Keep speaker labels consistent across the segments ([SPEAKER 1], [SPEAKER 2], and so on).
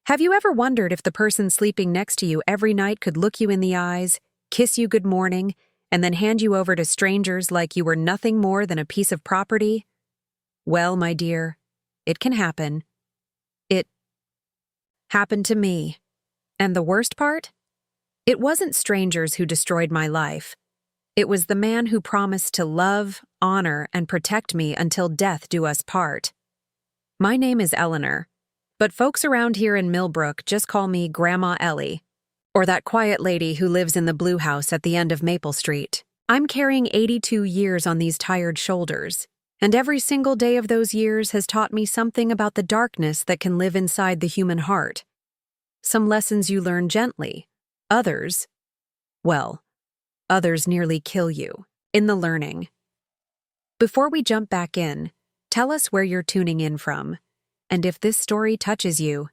[SPEAKER 1] Have you ever wondered if the person sleeping next to you every night could look you in the eyes, kiss you good morning, and then hand you over to strangers like you were nothing more than a piece of property? Well, my dear, it can happen. It happened to me. And the worst part? It wasn't strangers who destroyed my life. It was the man who promised to love, honor, and protect me until death do us part. My name is Eleanor, but folks around here in Millbrook just call me Grandma Ellie, or that quiet lady who lives in the blue house at the end of Maple Street. I'm carrying 82 years on these tired shoulders, and every single day of those years has taught me something about the darkness that can live inside the human heart. Some lessons you learn gently, others nearly kill you in the learning. Before we jump back in, tell us where you're tuning in from, and if this story touches you,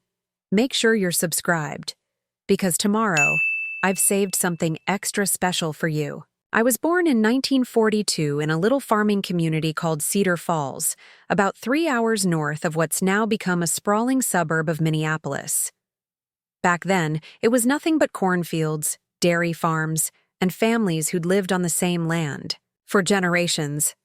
[SPEAKER 1] make sure you're subscribed, because tomorrow, I've saved something extra special for you. I was born in 1942 in a little farming community called Cedar Falls, about 3 hours north of what's now become a sprawling suburb of Minneapolis. Back then, it was nothing but cornfields, dairy farms, and families who'd lived on the same land for generations.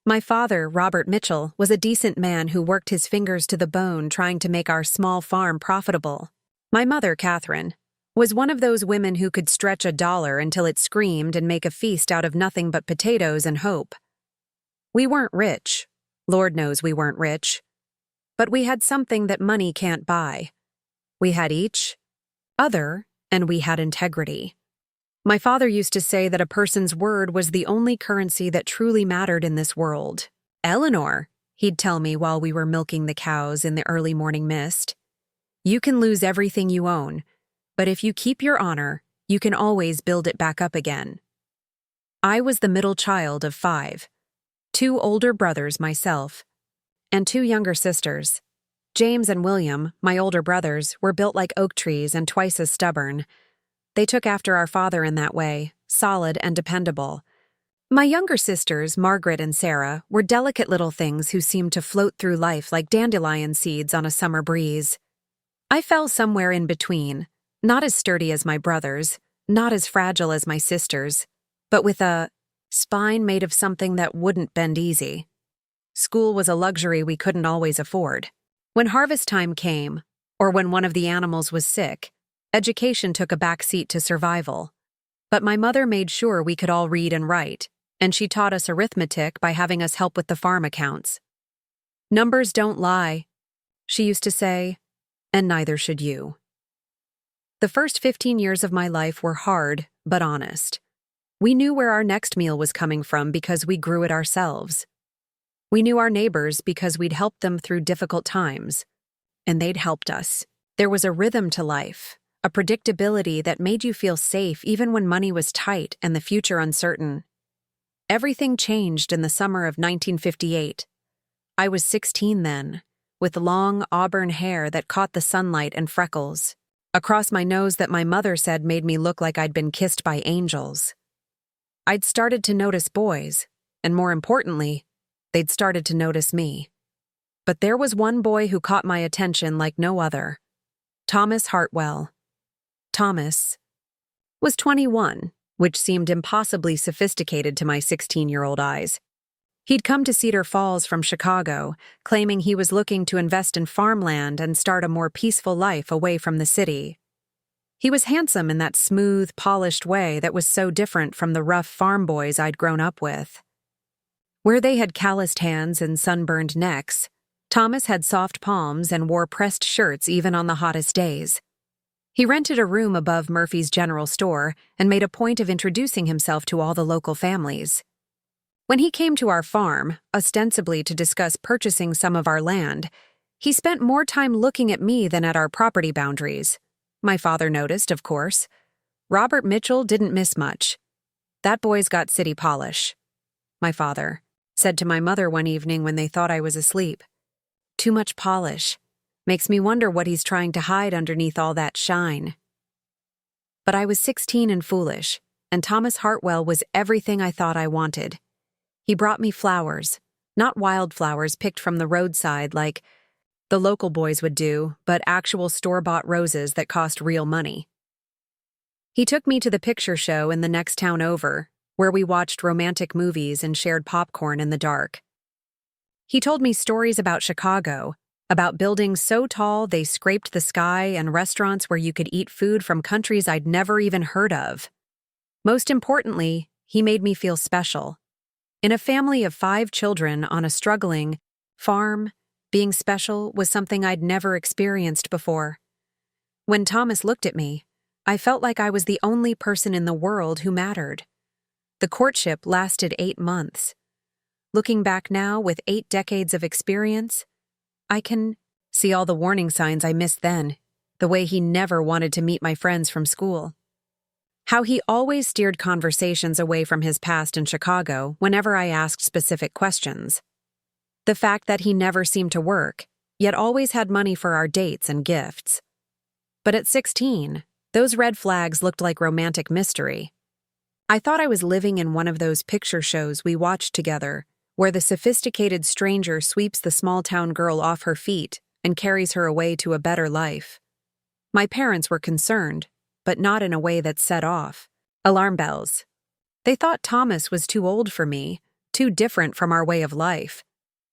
[SPEAKER 1] My father, Robert Mitchell, was a decent man who worked his fingers to the bone trying to make our small farm profitable. My mother, Catherine, was one of those women who could stretch $1 until it screamed and make a feast out of nothing but potatoes and hope. We weren't rich. Lord knows we weren't rich. But we had something that money can't buy. We had each other, and we had integrity. My father used to say that a person's word was the only currency that truly mattered in this world. Eleanor, he'd tell me while we were milking the cows in the early morning mist, you can lose everything you own, but if you keep your honor, you can always build it back up again. I was the middle child of 5, 2 older brothers myself, and 2 younger sisters. James and William, my older brothers, were built like oak trees and twice as stubborn. They took after our father in that way, solid and dependable. My younger sisters, Margaret and Sarah, were delicate little things who seemed to float through life like dandelion seeds on a summer breeze. I fell somewhere in between, not as sturdy as my brothers, not as fragile as my sisters, but with a spine made of something that wouldn't bend easy. School was a luxury we couldn't always afford. When harvest time came, or when one of the animals was sick, education took a back seat to survival. But my mother made sure we could all read and write, and she taught us arithmetic by having us help with the farm accounts. Numbers don't lie, she used to say, and neither should you. The first 15 years of my life were hard, but honest. We knew where our next meal was coming from because we grew it ourselves. We knew our neighbors because we'd helped them through difficult times, and they'd helped us. There was a rhythm to life, a predictability that made you feel safe even when money was tight and the future uncertain. Everything changed in the summer of 1958. I was 16 then, with long auburn hair that caught the sunlight and freckles, across my nose that my mother said made me look like I'd been kissed by angels. I'd started to notice boys, and more importantly, they'd started to notice me. But there was one boy who caught my attention like no other. Thomas Hartwell. Thomas was 21, which seemed impossibly sophisticated to my 16-year-old eyes. He'd come to Cedar Falls from Chicago, claiming he was looking to invest in farmland and start a more peaceful life away from the city. He was handsome in that smooth, polished way that was so different from the rough farm boys I'd grown up with. Where they had calloused hands and sunburned necks, Thomas had soft palms and wore pressed shirts even on the hottest days. He rented a room above Murphy's General Store and made a point of introducing himself to all the local families. When he came to our farm, ostensibly to discuss purchasing some of our land, he spent more time looking at me than at our property boundaries. My father noticed, of course. Robert Mitchell didn't miss much. That boy's got city polish. My father said to my mother one evening when they thought I was asleep. Too much polish. Makes me wonder what he's trying to hide underneath all that shine. But I was 16 and foolish, and Thomas Hartwell was everything I thought I wanted. He brought me flowers, not wildflowers picked from the roadside like The local boys would do, but actual store-bought roses that cost real money. He took me to the picture show in the next town over, where we watched romantic movies and shared popcorn in the dark. He told me stories about Chicago, about buildings so tall they scraped the sky and restaurants where you could eat food from countries I'd never even heard of. Most importantly, he made me feel special. In a family of 5 children on a struggling farm, being special was something I'd never experienced before. When Thomas looked at me, I felt like I was the only person in the world who mattered. The courtship lasted 8 months. Looking back now with 8 decades of experience, I can see all the warning signs I missed then, the way he never wanted to meet my friends from school. How he always steered conversations away from his past in Chicago whenever I asked specific questions. The fact that he never seemed to work, yet always had money for our dates and gifts. But at 16, those red flags looked like romantic mystery. I thought I was living in one of those picture shows we watched together, where the sophisticated stranger sweeps the small-town girl off her feet and carries her away to a better life. My parents were concerned, but not in a way that set off alarm bells. They thought Thomas was too old for me, too different from our way of life.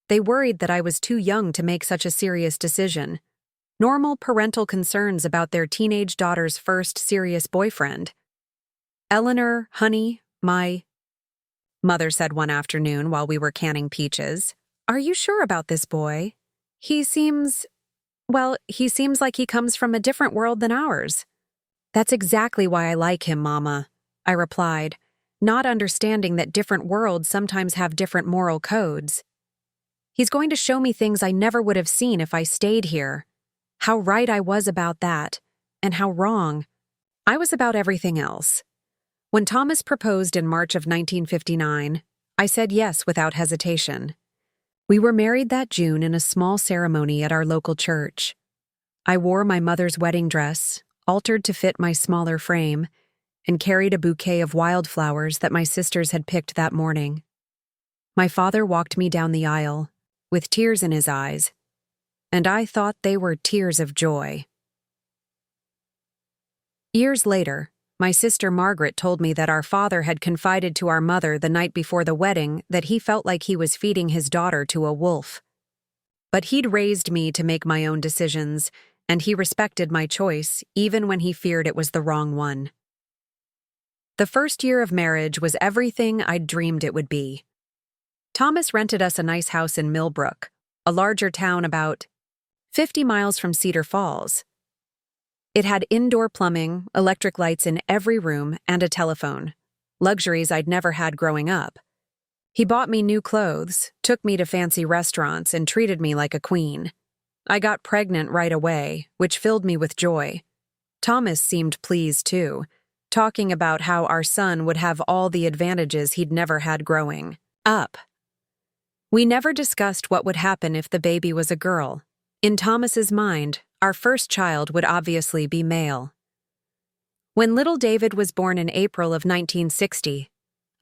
[SPEAKER 1] They worried that I was too young to make such a serious decision. Normal parental concerns about their teenage daughter's first serious boyfriend. "Eleanor, honey, my mother said one afternoon while we were canning peaches, "Are you sure about this boy? He seems like he comes from a different world than ours." "That's exactly why I like him, Mama," I replied, not understanding that different worlds sometimes have different moral codes. "He's going to show me things I never would have seen if I stayed here." How right I was about that, and how wrong I was about everything else. When Thomas proposed in March of 1959, I said yes without hesitation. We were married that June in a small ceremony at our local church. I wore my mother's wedding dress, altered to fit my smaller frame, and carried a bouquet of wildflowers that my sisters had picked that morning. My father walked me down the aisle, with tears in his eyes, and I thought they were tears of joy. Years later, my sister Margaret told me that our father had confided to our mother the night before the wedding that he felt like he was feeding his daughter to a wolf. But he'd raised me to make my own decisions, and he respected my choice even when he feared it was the wrong one. The first year of marriage was everything I'd dreamed it would be. Thomas rented us a nice house in Millbrook, a larger town about 50 miles from Cedar Falls. It had indoor plumbing, electric lights in every room, and a telephone, luxuries I'd never had growing up. He bought me new clothes, took me to fancy restaurants, and treated me like a queen. I got pregnant right away, which filled me with joy. Thomas seemed pleased too, talking about how our son would have all the advantages he'd never had growing up. We never discussed what would happen if the baby was a girl. In Thomas's mind, our first child would obviously be male. When little David was born in April of 1960,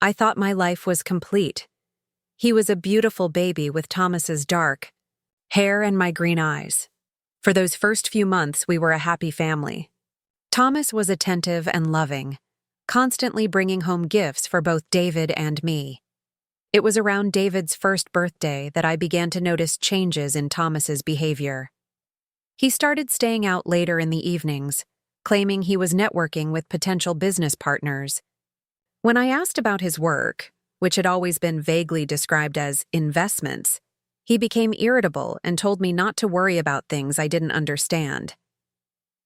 [SPEAKER 1] I thought my life was complete. He was a beautiful baby with Thomas's dark hair and my green eyes. For those first few months, we were a happy family. Thomas was attentive and loving, constantly bringing home gifts for both David and me. It was around David's first birthday that I began to notice changes in Thomas's behavior. He started staying out later in the evenings, claiming he was networking with potential business partners. When I asked about his work, which had always been vaguely described as investments, he became irritable and told me not to worry about things I didn't understand.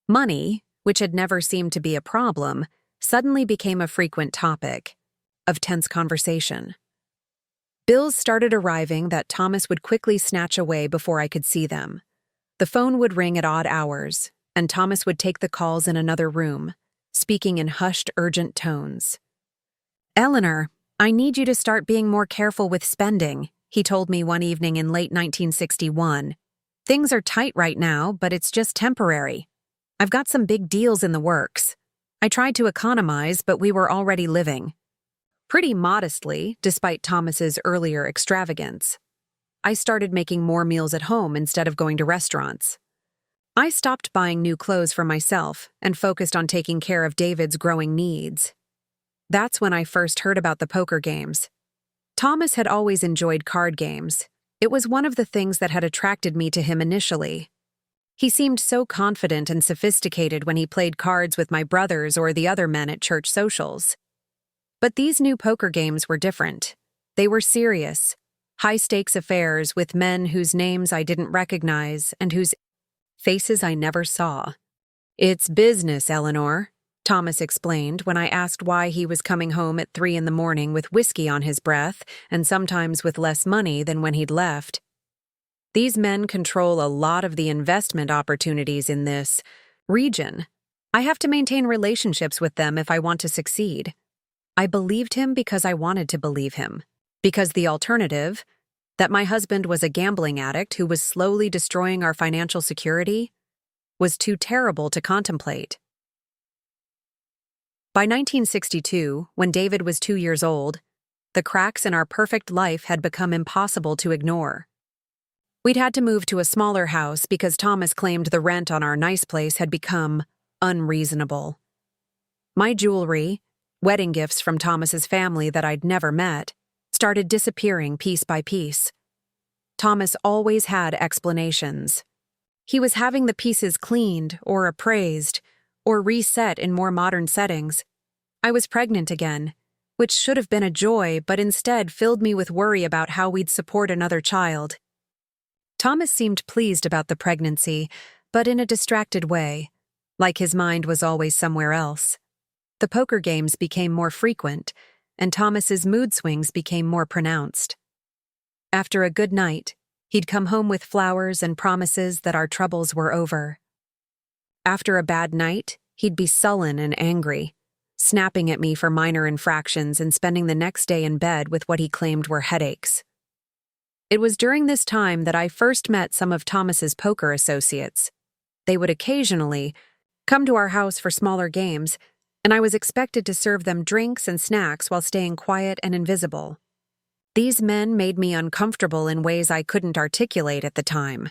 [SPEAKER 1] Money, which had never seemed to be a problem, suddenly became a frequent topic of tense conversation. Bills started arriving that Thomas would quickly snatch away before I could see them. The phone would ring at odd hours, and Thomas would take the calls in another room, speaking in hushed, urgent tones. "Eleanor, I need you to start being more careful with spending," he told me one evening in late 1961. "Things are tight right now, but it's just temporary. I've got some big deals in the works. I tried to economize, but we were already living pretty modestly, despite Thomas's earlier extravagance. I started making more meals at home instead of going to restaurants. I stopped buying new clothes for myself and focused on taking care of David's growing needs. That's when I first heard about the poker games. Thomas had always enjoyed card games. It was one of the things that had attracted me to him initially. He seemed so confident and sophisticated when he played cards with my brothers or the other men at church socials. But these new poker games were different. They were serious, high-stakes affairs with men whose names I didn't recognize and whose faces I never saw. "It's business, Eleanor," Thomas explained when I asked why he was coming home at 3 a.m. with whiskey on his breath and sometimes with less money than when he'd left. "These men control a lot of the investment opportunities in this region. I have to maintain relationships with them if I want to succeed." I believed him because I wanted to believe him. Because the alternative, that my husband was a gambling addict who was slowly destroying our financial security, was too terrible to contemplate. By 1962, when David was 2 years old, the cracks in our perfect life had become impossible to ignore. We'd had to move to a smaller house because Thomas claimed the rent on our nice place had become unreasonable. My jewelry, wedding gifts from Thomas's family that I'd never met, started disappearing piece by piece. Thomas always had explanations. He was having the pieces cleaned or appraised or reset in more modern settings. I was pregnant again, which should have been a joy but instead filled me with worry about how we'd support another child. Thomas seemed pleased about the pregnancy, but in a distracted way, like his mind was always somewhere else. The poker games became more frequent, and Thomas's mood swings became more pronounced. After a good night, he'd come home with flowers and promises that our troubles were over. After a bad night, he'd be sullen and angry, snapping at me for minor infractions and spending the next day in bed with what he claimed were headaches. It was during this time that I first met some of Thomas's poker associates. They would occasionally come to our house for smaller games, and I was expected to serve them drinks and snacks while staying quiet and invisible. These men made me uncomfortable in ways I couldn't articulate at the time.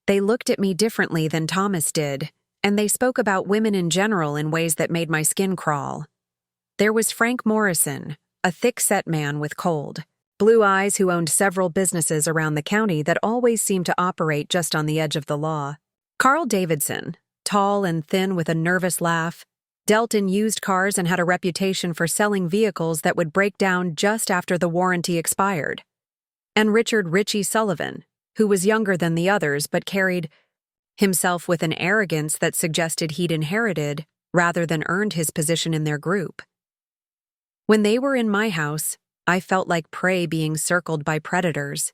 [SPEAKER 1] They looked at me differently than Thomas did, and they spoke about women in general in ways that made my skin crawl. There was Frank Morrison, a thick-set man with cold, blue eyes who owned several businesses around the county that always seemed to operate just on the edge of the law. Carl Davidson, tall and thin with a nervous laugh, dealt in used cars and had a reputation for selling vehicles that would break down just after the warranty expired. And Richard "Richie" Sullivan, who was younger than the others but carried himself with an arrogance that suggested he'd inherited rather than earned his position in their group. When they were in my house, I felt like prey being circled by predators.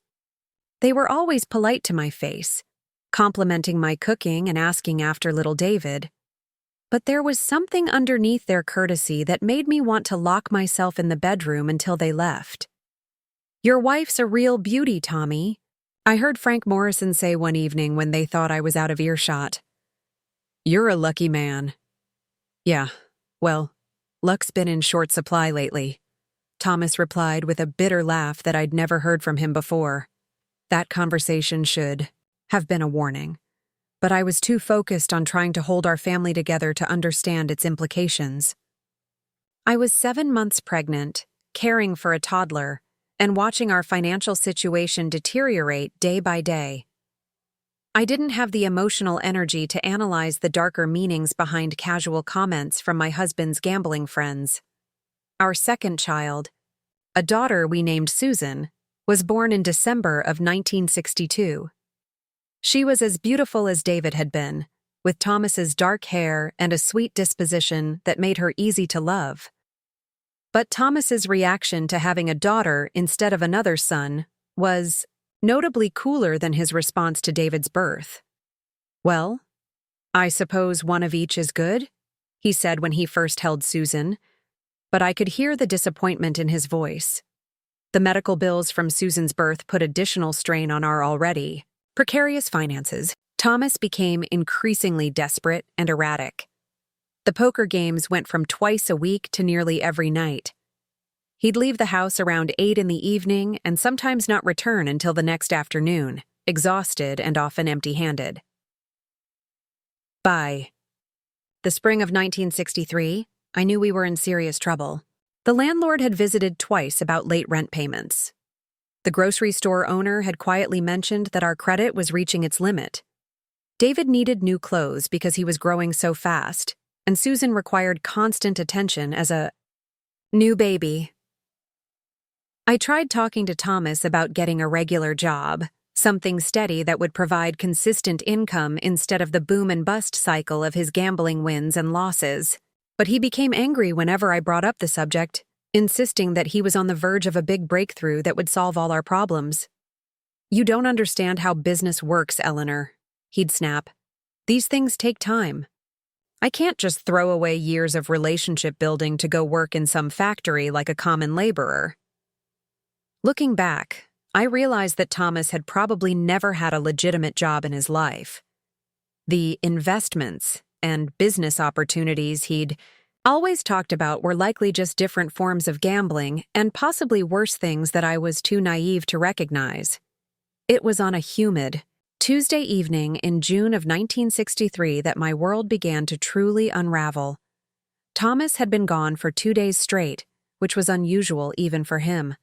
[SPEAKER 1] They were always polite to my face, complimenting my cooking and asking after little David. But there was something underneath their courtesy that made me want to lock myself in the bedroom until they left. "Your wife's a real beauty, Tommy," I heard Frank Morrison say one evening when they thought I was out of earshot. "You're a lucky man." "Yeah, well, luck's been in short supply lately," Thomas replied with a bitter laugh that I'd never heard from him before. That conversation should have been a warning. But I was too focused on trying to hold our family together to understand its implications. I was 7 months pregnant, caring for a toddler, and watching our financial situation deteriorate day by day. I didn't have the emotional energy to analyze the darker meanings behind casual comments from my husband's gambling friends. Our second child, a daughter we named Susan, was born in December of 1962. She was as beautiful as David had been, with Thomas's dark hair and a sweet disposition that made her easy to love. But Thomas's reaction to having a daughter instead of another son was notably cooler than his response to David's birth. "Well, I suppose one of each is good," he said when he first held Susan, but I could hear the disappointment in his voice. The medical bills from Susan's birth put additional strain on our already precarious finances. Thomas became increasingly desperate and erratic. The poker games went from twice a week to nearly every night. He'd leave the house around 8 in the evening and sometimes not return until the next afternoon, exhausted and often empty-handed. By the spring of 1963, I knew we were in serious trouble. The landlord had visited twice about late rent payments. The grocery store owner had quietly mentioned that our credit was reaching its limit. David needed new clothes because he was growing so fast, and Susan required constant attention as a new baby. I tried talking to Thomas about getting a regular job, something steady that would provide consistent income instead of the boom and bust cycle of his gambling wins and losses. But he became angry whenever I brought up the subject, insisting that he was on the verge of a big breakthrough that would solve all our problems. "You don't understand how business works, Eleanor," he'd snap. "These things take time. I can't just throw away years of relationship building to go work in some factory like a common laborer." Looking back, I realized that Thomas had probably never had a legitimate job in his life. The investments and business opportunities he'd always talked about were likely just different forms of gambling and possibly worse things that I was too naive to recognize. It was on a humid Tuesday evening in June of 1963 that my world began to truly unravel. Thomas had been gone for 2 days straight, which was unusual even for him.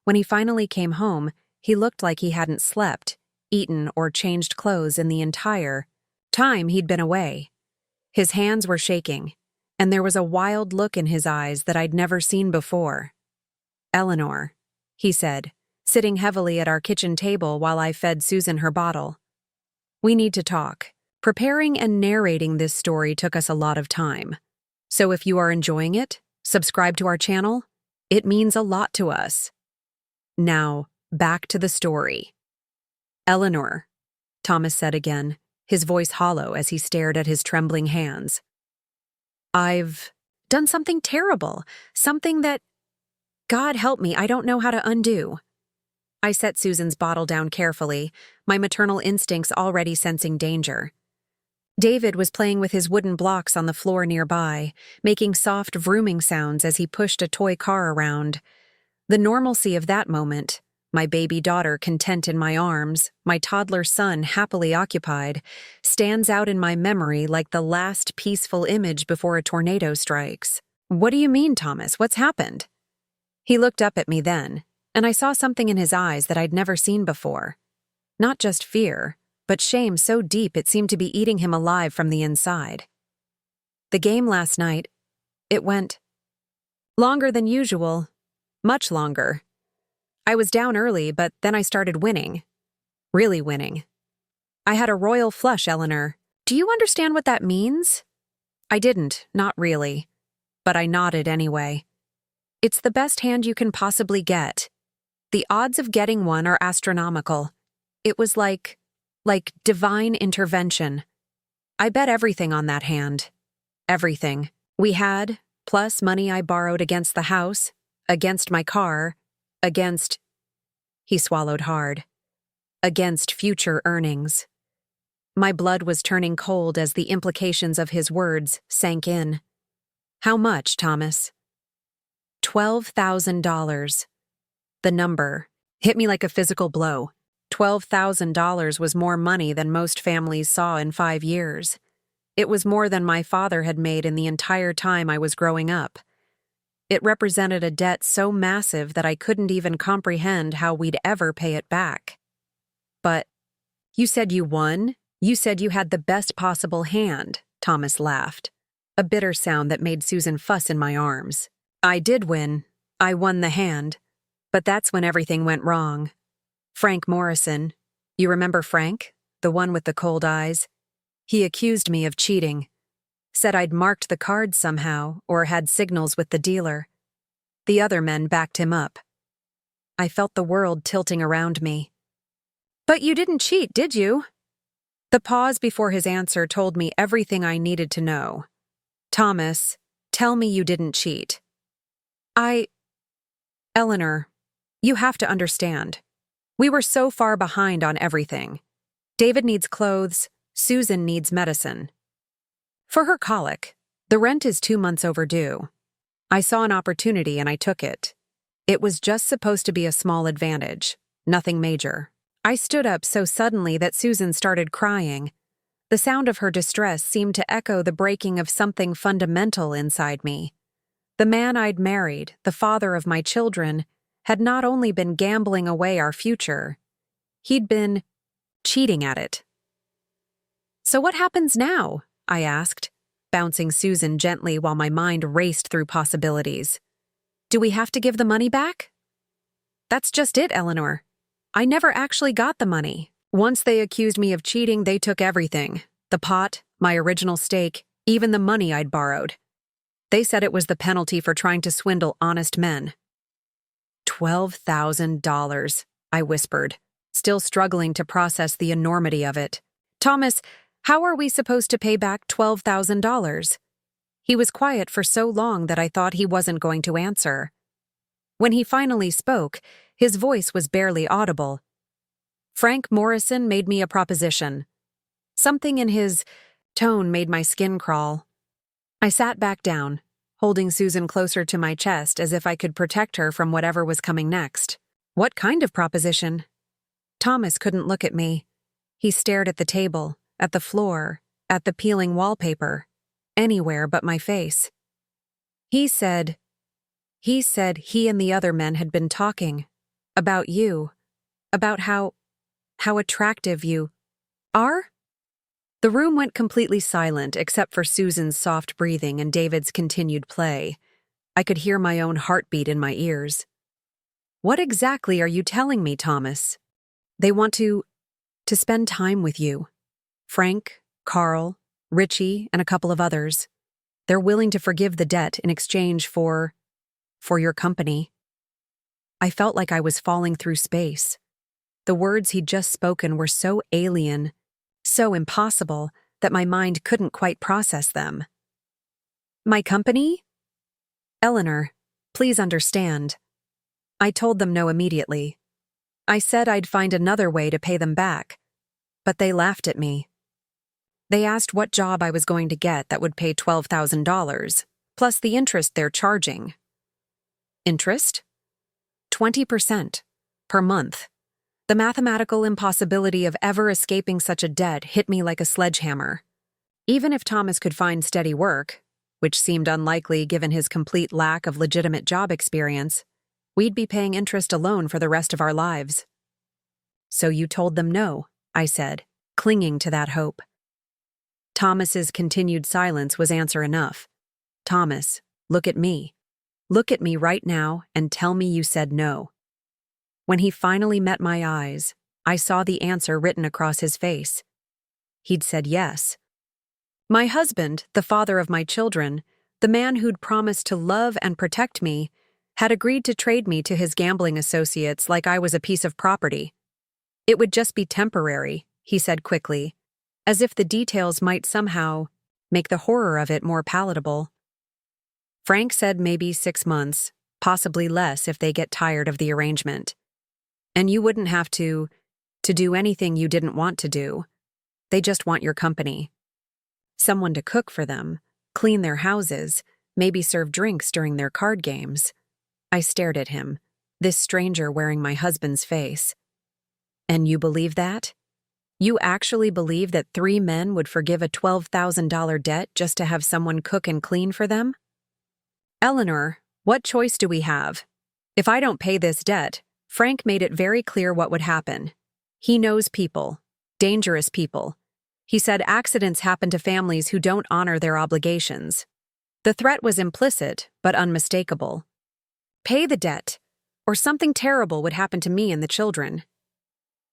[SPEAKER 1] When he finally came home, he looked like he hadn't slept, eaten, or changed clothes in the entire time he'd been away. His hands were shaking, and there was a wild look in his eyes that I'd never seen before. "Eleanor," he said, sitting heavily at our kitchen table while I fed Susan her bottle. "We need to talk. Preparing and narrating this story took us a lot of time. So if you are enjoying it, subscribe to our channel. It means a lot to us. Now, back to the story." "Eleanor," Thomas said again, his voice hollow as he stared at his trembling hands. "I've done something terrible, something that, God help me, I don't know how to undo." I set Susan's bottle down carefully, my maternal instincts already sensing danger. David was playing with his wooden blocks on the floor nearby, making soft vrooming sounds as he pushed a toy car around. The normalcy of that moment, my baby daughter content in my arms, my toddler son happily occupied, stands out in my memory like the last peaceful image before a tornado strikes. "What do you mean, Thomas? What's happened?" He looked up at me then, and I saw something in his eyes that I'd never seen before. Not just fear, but shame so deep it seemed to be eating him alive from the inside. "The game last night, it went longer than usual, much longer. I was down early, but then I started winning. Really winning. I had a royal flush, Eleanor. Do you understand what that means?" I didn't, not really. But I nodded anyway. "It's the best hand you can possibly get. The odds of getting one are astronomical. It was like divine intervention. I bet everything on that hand. Everything we had, plus money I borrowed against the house, against my car, against," he swallowed hard, "against future earnings." My blood was turning cold as the implications of his words sank in. "How much, Thomas?" $12,000. The number hit me like a physical blow. $12,000 was more money than most families saw in 5 years. It was more than my father had made in the entire time I was growing up. It represented a debt so massive that I couldn't even comprehend how we'd ever pay it back. "But you said you won? You said you had the best possible hand," Thomas laughed, a bitter sound that made Susan fuss in my arms. "I did win. I won the hand. But that's when everything went wrong. Frank Morrison, you remember Frank, the one with the cold eyes? He accused me of cheating. Said I'd marked the cards somehow or had signals with the dealer. The other men backed him up. I felt the world tilting around me. "But you didn't cheat, did you?" The pause before his answer told me everything I needed to know. "Thomas, tell me you didn't cheat." Eleanor, you have to understand. We were so far behind on everything. David needs clothes, Susan needs medicine. For her colic, the rent is 2 months overdue. I saw an opportunity and I took it. It was just supposed to be a small advantage, nothing major. I stood up so suddenly that Susan started crying. The sound of her distress seemed to echo the breaking of something fundamental inside me. The man I'd married, the father of my children, had not only been gambling away our future, he'd been cheating at it. "So what happens now?" I asked, bouncing Susan gently while my mind raced through possibilities. "Do we have to give the money back?" "That's just it, Eleanor. I never actually got the money. Once they accused me of cheating, they took everything. The pot, my original stake, even the money I'd borrowed. They said it was the penalty for trying to swindle honest men." $12,000, I whispered, still struggling to process the enormity of it. "Thomas, how are we supposed to pay back $12,000? He was quiet for so long that I thought he wasn't going to answer. When he finally spoke, his voice was barely audible. "Frank Morrison made me a proposition." Something in his tone made my skin crawl. I sat back down, holding Susan closer to my chest as if I could protect her from whatever was coming next. "What kind of proposition?" Thomas couldn't look at me. He stared at the table, at the floor, at the peeling wallpaper, anywhere but my face. He said he and the other men had been talking about you, about how attractive you are? The room went completely silent except for Susan's soft breathing and David's continued play. I could hear my own heartbeat in my ears. "What exactly are you telling me, Thomas?" "They want to spend time with you. Frank, Carl, Richie, and a couple of others. They're willing to forgive the debt in exchange for your company." I felt like I was falling through space. The words he'd just spoken were so alien, so impossible, that my mind couldn't quite process them. "My company?" "Eleanor, please understand." I told them no immediately. I said I'd find another way to pay them back, but they laughed at me. They asked what job I was going to get that would pay $12,000, plus the interest they're charging. Interest? 20% per month. The mathematical impossibility of ever escaping such a debt hit me like a sledgehammer. Even if Thomas could find steady work, which seemed unlikely given his complete lack of legitimate job experience, we'd be paying interest alone for the rest of our lives. "So you told them no," I said, clinging to that hope. Thomas's continued silence was answer enough. "Thomas, look at me. Look at me right now and tell me you said no." When he finally met my eyes, I saw the answer written across his face. He'd said yes. My husband, the father of my children, the man who'd promised to love and protect me, had agreed to trade me to his gambling associates like I was a piece of property. "It would just be temporary," he said quickly, as if the details might somehow make the horror of it more palatable. Frank said maybe 6 months, possibly less if they get tired of the arrangement. And you wouldn't have to do anything you didn't want to do. They just want your company. Someone to cook for them, clean their houses, maybe serve drinks during their card games. I stared at him, this stranger wearing my husband's face. "And you believe that? You actually believe that 3 men would forgive a $12,000 debt just to have someone cook and clean for them?" "Eleanor, what choice do we have? If I don't pay this debt," Frank made it very clear what would happen. "He knows people, dangerous people. He said accidents happen to families who don't honor their obligations." The threat was implicit, but unmistakable. "Pay the debt, or something terrible would happen to me and the children."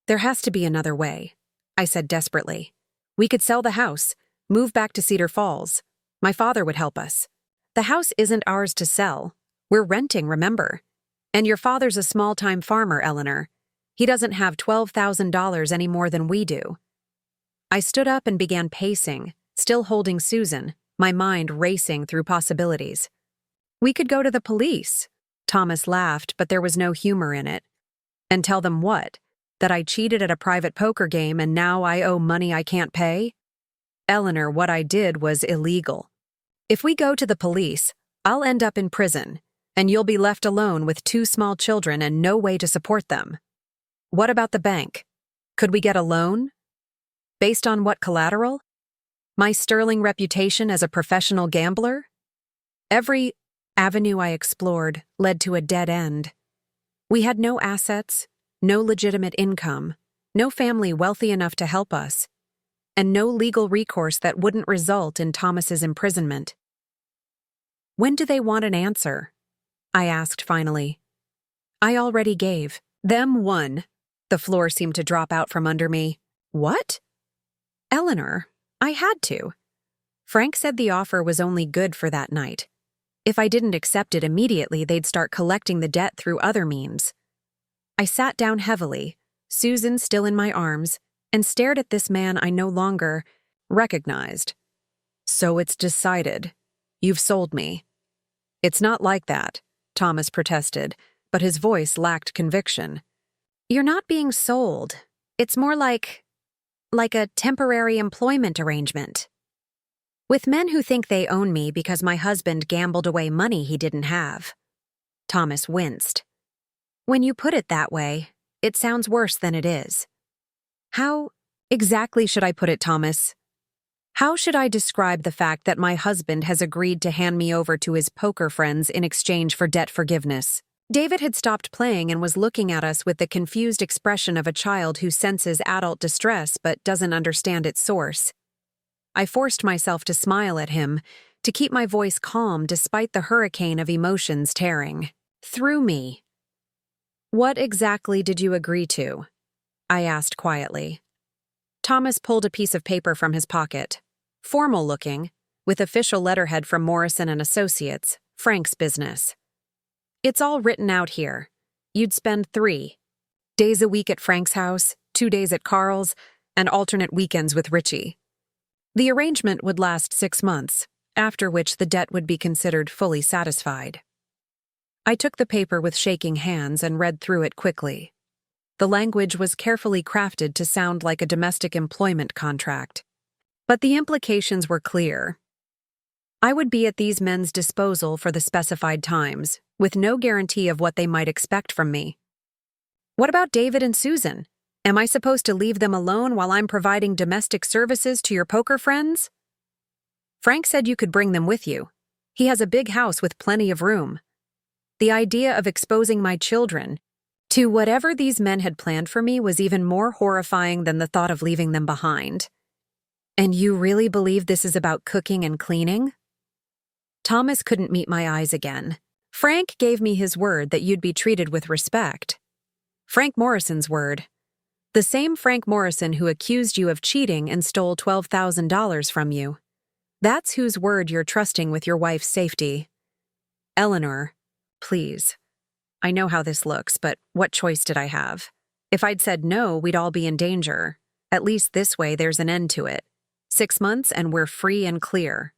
[SPEAKER 1] "There has to be another way," I said desperately. "We could sell the house, move back to Cedar Falls. My father would help us. The house isn't ours to sell. We're renting, remember? And your father's a small-time farmer, Eleanor. He doesn't have $12,000 any more than we do." I stood up and began pacing, still holding Susan, my mind racing through possibilities. "We could go to the police." Thomas laughed, but there was no humor in it. "And tell them what? That I cheated at a private poker game and now I owe money I can't pay?" "Eleanor, what I did was illegal. If we go to the police, I'll end up in prison. And you'll be left alone with 2 small children and no way to support them. What about the bank? Could we get a loan? Based on what collateral? My sterling reputation as a professional gambler? Every avenue I explored led to a dead end. We had no assets, no legitimate income, no family wealthy enough to help us, and no legal recourse that wouldn't result in Thomas's imprisonment. When do they want an answer? I asked finally. I already gave. Them one. The floor seemed to drop out from under me. What? Eleanor, I had to. Frank said the offer was only good for that night. If I didn't accept it immediately, they'd start collecting the debt through other means. I sat down heavily, Susan still in my arms, and stared at this man I no longer recognized. So it's decided. You've sold me. It's not like that, Thomas protested, but his voice lacked conviction. You're not being sold. It's more like a temporary employment arrangement. With men who think they own me because my husband gambled away money he didn't have. Thomas winced. When you put it that way, it sounds worse than it is. How exactly should I put it, Thomas? How should I describe the fact that my husband has agreed to hand me over to his poker friends in exchange for debt forgiveness? David had stopped playing and was looking at us with the confused expression of a child who senses adult distress but doesn't understand its source. I forced myself to smile at him, to keep my voice calm despite the hurricane of emotions tearing through me. What exactly did you agree to? I asked quietly. Thomas pulled a piece of paper from his pocket, formal-looking, with official letterhead from Morrison and Associates, Frank's business. It's all written out here. You'd spend 3 days a week at Frank's house, 2 days at Carl's, and alternate weekends with Richie. The arrangement would last 6 months, after which the debt would be considered fully satisfied. I took the paper with shaking hands and read through it quickly. The language was carefully crafted to sound like a domestic employment contract. But the implications were clear. I would be at these men's disposal for the specified times, with no guarantee of what they might expect from me. What about David and Susan? Am I supposed to leave them alone while I'm providing domestic services to your poker friends? Frank said you could bring them with you. He has a big house with plenty of room. The idea of exposing my children to whatever these men had planned for me was even more horrifying than the thought of leaving them behind. And you really believe this is about cooking and cleaning? Thomas couldn't meet my eyes again. Frank gave me his word that you'd be treated with respect. Frank Morrison's word. The same Frank Morrison who accused you of cheating and stole $12,000 from you. That's whose word you're trusting with your wife's safety. Eleanor, please. I know how this looks, but what choice did I have? If I'd said no, we'd all be in danger. At least this way there's an end to it. 6 months and we're free and clear.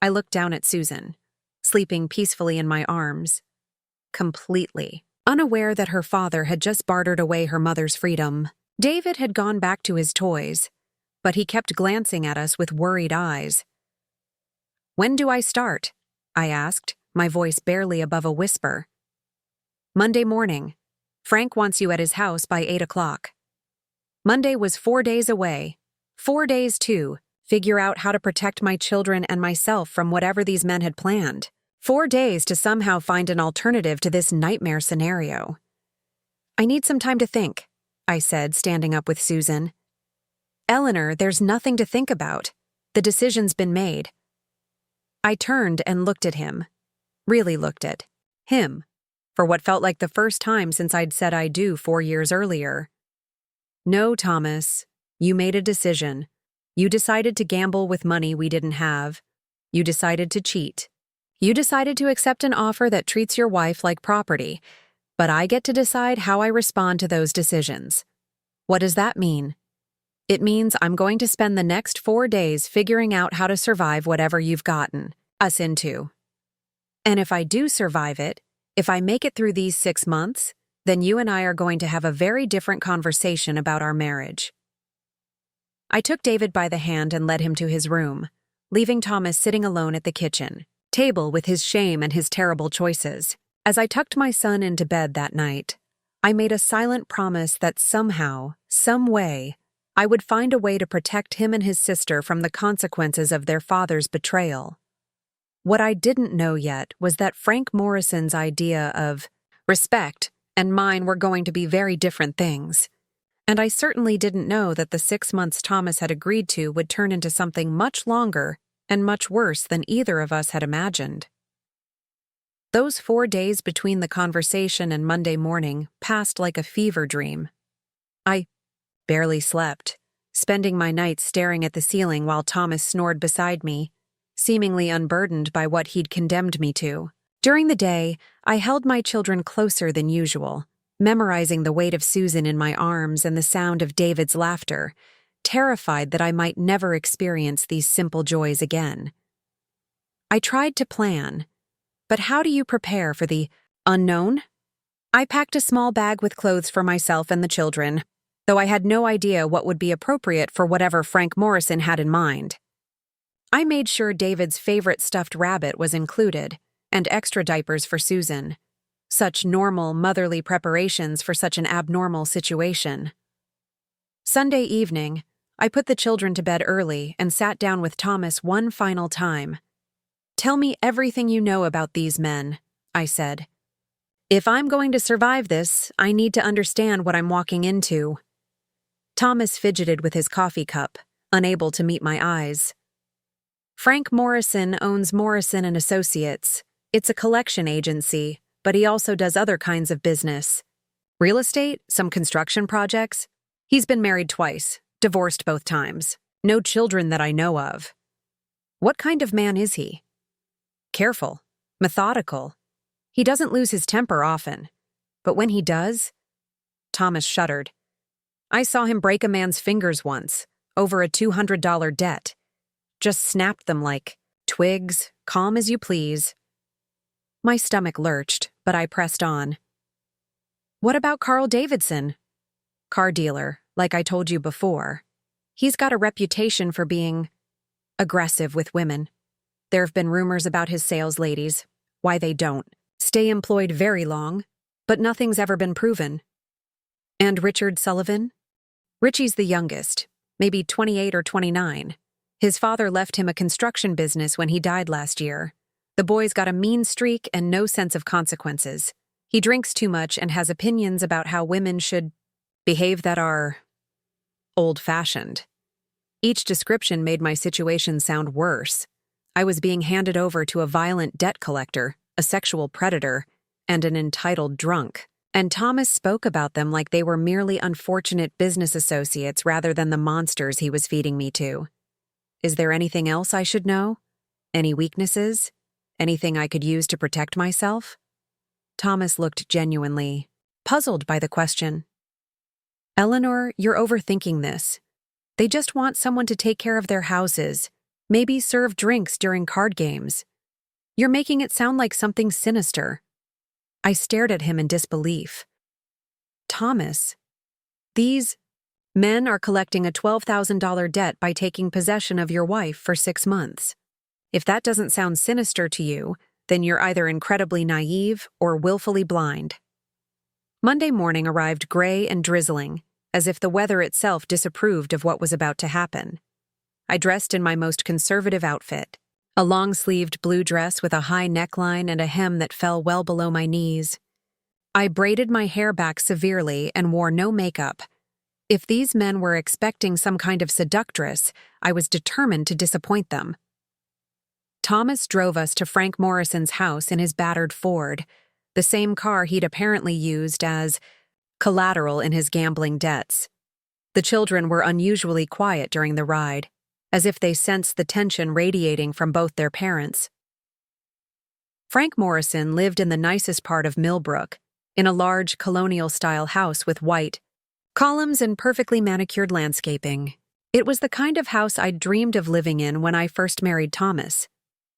[SPEAKER 1] I looked down at Susan, sleeping peacefully in my arms. Completely unaware that her father had just bartered away her mother's freedom. David had gone back to his toys, but he kept glancing at us with worried eyes. When do I start? I asked, my voice barely above a whisper. Monday morning. Frank wants you at his house by 8 o'clock. Monday was 4 days away. 4 days to figure out how to protect my children and myself from whatever these men had planned. 4 days to somehow find an alternative to this nightmare scenario. I need some time to think, I said, standing up with Susan. Eleanor, there's nothing to think about. The decision's been made. I turned and looked at him. Really looked at him, for what felt like the first time since I'd said I do 4 years earlier. No, Thomas, you made a decision. You decided to gamble with money we didn't have. You decided to cheat. You decided to accept an offer that treats your wife like property, but I get to decide how I respond to those decisions. What does that mean? It means I'm going to spend the next 4 days figuring out how to survive whatever you've gotten us into. And if I do survive it, if I make it through these 6 months, then you and I are going to have a very different conversation about our marriage. I took David by the hand and led him to his room, leaving Thomas sitting alone at the kitchen, table with his shame and his terrible choices. As I tucked my son into bed that night, I made a silent promise that somehow, some way, I would find a way to protect him and his sister from the consequences of their father's betrayal. What I didn't know yet was that Frank Morrison's idea of respect and mine were going to be very different things. And I certainly didn't know that the 6 months Thomas had agreed to would turn into something much longer and much worse than either of us had imagined. Those 4 days between the conversation and Monday morning passed like a fever dream. I barely slept, spending my nights staring at the ceiling while Thomas snored beside me, seemingly unburdened by what he'd condemned me to. During the day, I held my children closer than usual, memorizing the weight of Susan in my arms and the sound of David's laughter, terrified that I might never experience these simple joys again. I tried to plan, but how do you prepare for the unknown? I packed a small bag with clothes for myself and the children, though I had no idea what would be appropriate for whatever Frank Morrison had in mind. I made sure David's favorite stuffed rabbit was included, and extra diapers for Susan. Such normal, motherly preparations for such an abnormal situation. Sunday evening, I put the children to bed early and sat down with Thomas one final time. "Tell me everything you know about these men," I said. "If I'm going to survive this, I need to understand what I'm walking into." Thomas fidgeted with his coffee cup, unable to meet my eyes. "Frank Morrison owns Morrison and Associates. It's a collection agency, but he also does other kinds of business. Real estate, some construction projects. He's been married twice, divorced both times. No children that I know of." "What kind of man is he?" "Careful, methodical. He doesn't lose his temper often, but when he does..." Thomas shuddered. "I saw him break a man's fingers once, over a $200 debt. Just snapped them like twigs, calm as you please." My stomach lurched, but I pressed on. "What about Carl Davidson?" "Car dealer, like I told you before. He's got a reputation for being aggressive with women. There have been rumors about his sales ladies, why they don't stay employed very long, but nothing's ever been proven." "And Richard Sullivan?" "Richie's the youngest, maybe 28 or 29. His father left him a construction business when he died last year. The boy's got a mean streak and no sense of consequences. He drinks too much and has opinions about how women should behave that are old-fashioned." Each description made my situation sound worse. I was being handed over to a violent debt collector, a sexual predator, and an entitled drunk. And Thomas spoke about them like they were merely unfortunate business associates rather than the monsters he was feeding me to. Is there anything else I should know? Any weaknesses? Anything I could use to protect myself? Thomas looked genuinely puzzled by the question. "Eleanor, you're overthinking this. They just want someone to take care of their houses, maybe serve drinks during card games. You're making it sound like something sinister." I stared at him in disbelief. "Thomas, these men are collecting a $12,000 debt by taking possession of your wife for 6 months. If that doesn't sound sinister to you, then you're either incredibly naive or willfully blind." Monday morning arrived gray and drizzling, as if the weather itself disapproved of what was about to happen. I dressed in my most conservative outfit, a long-sleeved blue dress with a high neckline and a hem that fell well below my knees. I braided my hair back severely and wore no makeup. If these men were expecting some kind of seductress, I was determined to disappoint them. Thomas drove us to Frank Morrison's house in his battered Ford, the same car he'd apparently used as collateral in his gambling debts. The children were unusually quiet during the ride, as if they sensed the tension radiating from both their parents. Frank Morrison lived in the nicest part of Millbrook, in a large colonial-style house with white columns and perfectly manicured landscaping. It was the kind of house I'd dreamed of living in when I first married Thomas,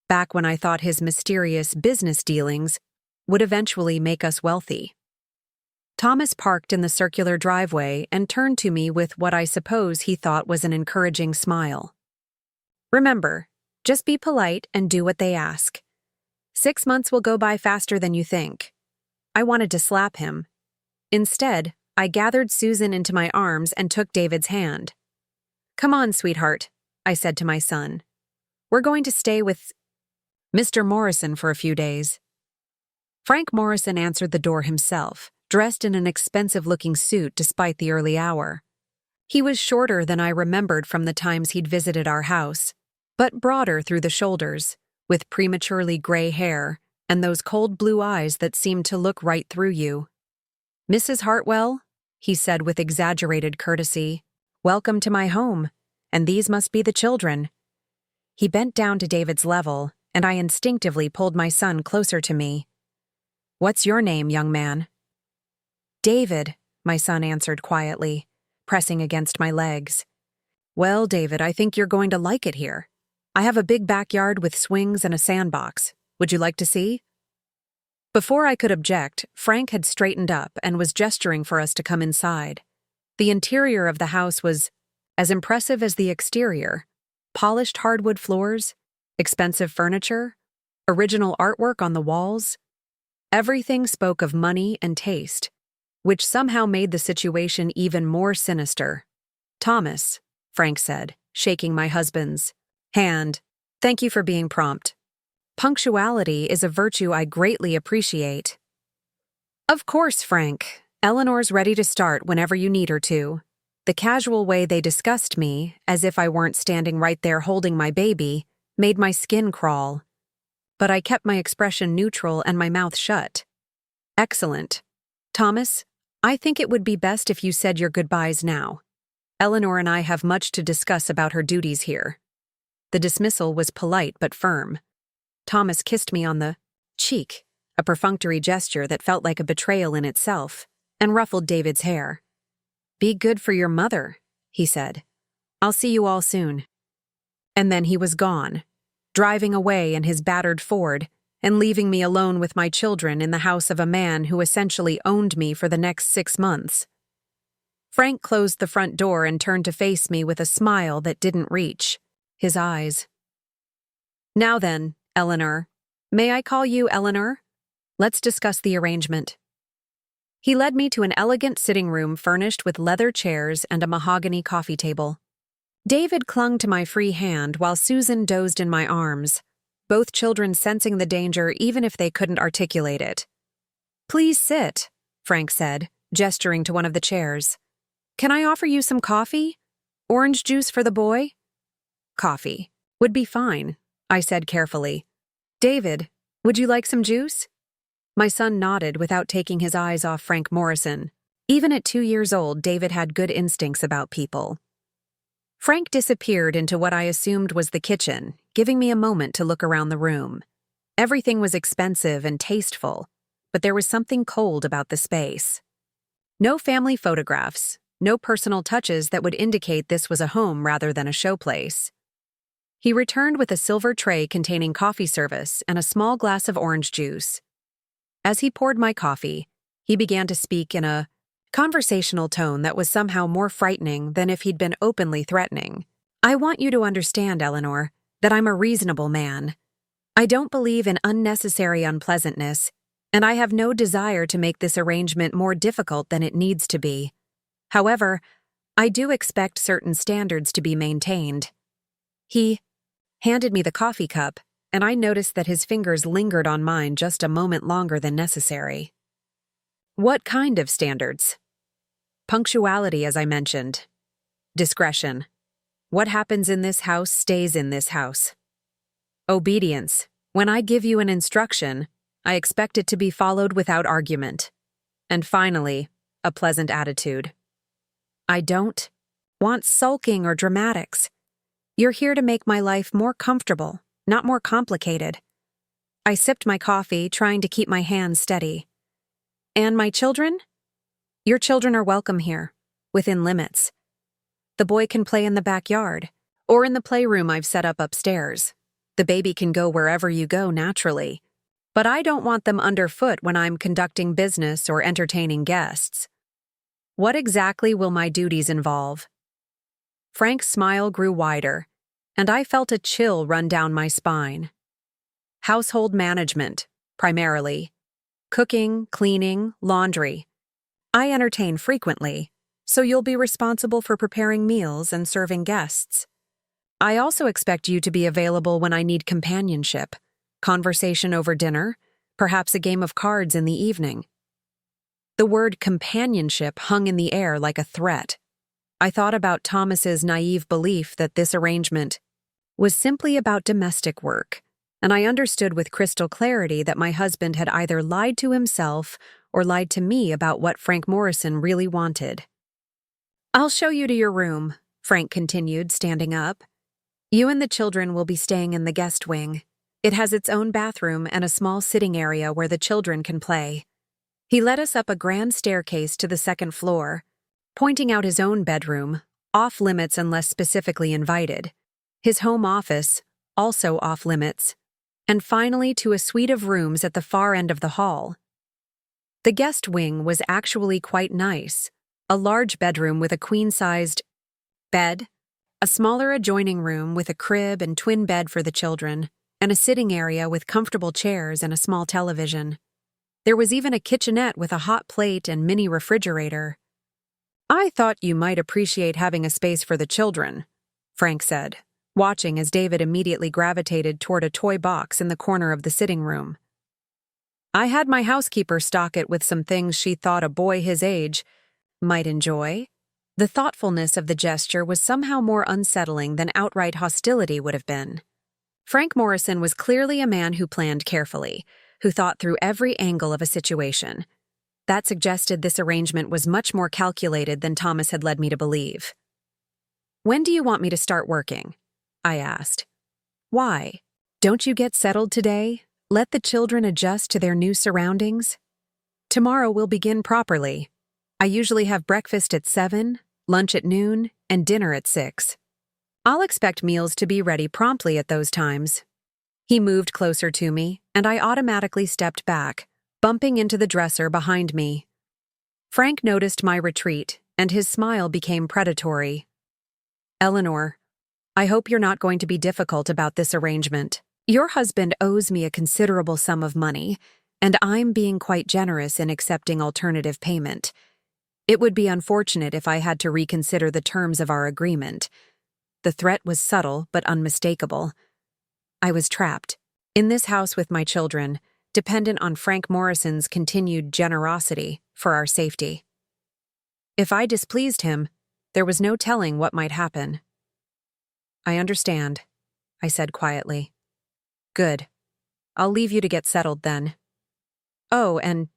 [SPEAKER 1] back when I thought his mysterious business dealings would eventually make us wealthy. Thomas parked in the circular driveway and turned to me with what I suppose he thought was an encouraging smile. "Remember, just be polite and do what they ask. 6 months will go by faster than you think. I wanted to slap him. Instead, I gathered Susan into my arms and took David's hand. Come on, sweetheart, I said to my son. We're going to stay with Mr. Morrison for a few days. Frank Morrison answered the door himself, dressed in an expensive-looking suit despite the early hour. He was shorter than I remembered from the times he'd visited our house, but broader through the shoulders, with prematurely gray hair and those cold blue eyes that seemed to look right through you. Mrs. Hartwell, he said with exaggerated courtesy, welcome to my home, and these must be the children. He bent down to David's level, and I instinctively pulled my son closer to me. What's your name, young man? David, my son answered quietly, pressing against my legs. Well, David, I think you're going to like it here. I have a big backyard with swings and a sandbox. Would you like to see? Before I could object, Frank had straightened up and was gesturing for us to come inside. The interior of the house was as impressive as the exterior. Polished hardwood floors, expensive furniture, original artwork on the walls. Everything spoke of money and taste, which somehow made the situation even more sinister. Thomas, Frank said, shaking my husband's hand. Thank you for being prompt. Punctuality is a virtue I greatly appreciate. Of course, Frank. Eleanor's ready to start whenever you need her to. The casual way they discussed me, as if I weren't standing right there holding my baby, made my skin crawl. But I kept my expression neutral and my mouth shut. Excellent. Thomas, I think it would be best if you said your goodbyes now. Eleanor and I have much to discuss about her duties here. The dismissal was polite but firm. Thomas kissed me on the cheek, a perfunctory gesture that felt like a betrayal in itself, and ruffled David's hair. Be good for your mother, he said. I'll see you all soon. And then he was gone, driving away in his battered Ford and leaving me alone with my children in the house of a man who essentially owned me for the next 6 months. Frank closed the front door and turned to face me with a smile that didn't reach his eyes. Now then, Eleanor. May I call you Eleanor? Let's discuss the arrangement. He led me to an elegant sitting room furnished with leather chairs and a mahogany coffee table. David clung to my free hand while Susan dozed in my arms, both children sensing the danger even if they couldn't articulate it. Please sit, Frank said, gesturing to one of the chairs. Can I offer you some coffee? Orange juice for the boy? Coffee. Would be fine, I said carefully. David, would you like some juice? My son nodded without taking his eyes off Frank Morrison. Even at 2 years old, David had good instincts about people. Frank disappeared into what I assumed was the kitchen, giving me a moment to look around the room. Everything was expensive and tasteful, but there was something cold about the space. No family photographs, no personal touches that would indicate this was a home rather than a showplace. He returned with a silver tray containing coffee service and a small glass of orange juice. As he poured my coffee, he began to speak in a conversational tone that was somehow more frightening than if he'd been openly threatening. I want you to understand, Eleanor, that I'm a reasonable man. I don't believe in unnecessary unpleasantness, and I have no desire to make this arrangement more difficult than it needs to be. However, I do expect certain standards to be maintained. He handed me the coffee cup, and I noticed that his fingers lingered on mine just a moment longer than necessary. What kind of standards? Punctuality, as I mentioned. Discretion. What happens in this house stays in this house. Obedience. When I give you an instruction, I expect it to be followed without argument. And finally, a pleasant attitude. I don't want sulking or dramatics. You're here to make my life more comfortable, not more complicated. I sipped my coffee, trying to keep my hands steady. And my children? Your children are welcome here, within limits. The boy can play in the backyard, or in the playroom I've set up upstairs. The baby can go wherever you go naturally. But I don't want them underfoot when I'm conducting business or entertaining guests. What exactly will my duties involve? Frank's smile grew wider, and I felt a chill run down my spine. Household management, primarily. Cooking, cleaning, laundry. I entertain frequently, so you'll be responsible for preparing meals and serving guests. I also expect you to be available when I need companionship, conversation over dinner, perhaps a game of cards in the evening. The word companionship hung in the air like a threat. I thought about Thomas's naive belief that this arrangement was simply about domestic work, and I understood with crystal clarity that my husband had either lied to himself or lied to me about what Frank Morrison really wanted. "I'll show you to your room," Frank continued, standing up. "You and the children will be staying in the guest wing. It has its own bathroom and a small sitting area where the children can play." He led us up a grand staircase to the second floor, pointing out his own bedroom, off limits unless specifically invited, his home office, also off limits, and finally to a suite of rooms at the far end of the hall. The guest wing was actually quite nice, a large bedroom with a queen-sized bed, a smaller adjoining room with a crib and twin bed for the children, and a sitting area with comfortable chairs and a small television. There was even a kitchenette with a hot plate and mini refrigerator. "I thought you might appreciate having a space for the children," Frank said, watching as David immediately gravitated toward a toy box in the corner of the sitting room. "I had my housekeeper stock it with some things she thought a boy his age might enjoy." The thoughtfulness of the gesture was somehow more unsettling than outright hostility would have been. Frank Morrison was clearly a man who planned carefully, who thought through every angle of a situation. That suggested this arrangement was much more calculated than Thomas had led me to believe. "When do you want me to start working?" I asked. "Why? Don't you get settled today? Let the children adjust to their new surroundings? Tomorrow we'll begin properly. I usually have breakfast at 7, lunch at noon, and dinner at 6. I'll expect meals to be ready promptly at those times." He moved closer to me, and I automatically stepped back, bumping into the dresser behind me. Frank noticed my retreat, and his smile became predatory. "Eleanor, I hope you're not going to be difficult about this arrangement. Your husband owes me a considerable sum of money, and I'm being quite generous in accepting alternative payment. It would be unfortunate if I had to reconsider the terms of our agreement." The threat was subtle but unmistakable. I was trapped, in this house with my children, dependent on Frank Morrison's continued generosity for our safety. If I displeased him, there was no telling what might happen. "I understand," I said quietly. "Good. I'll leave you to get settled then. Oh, and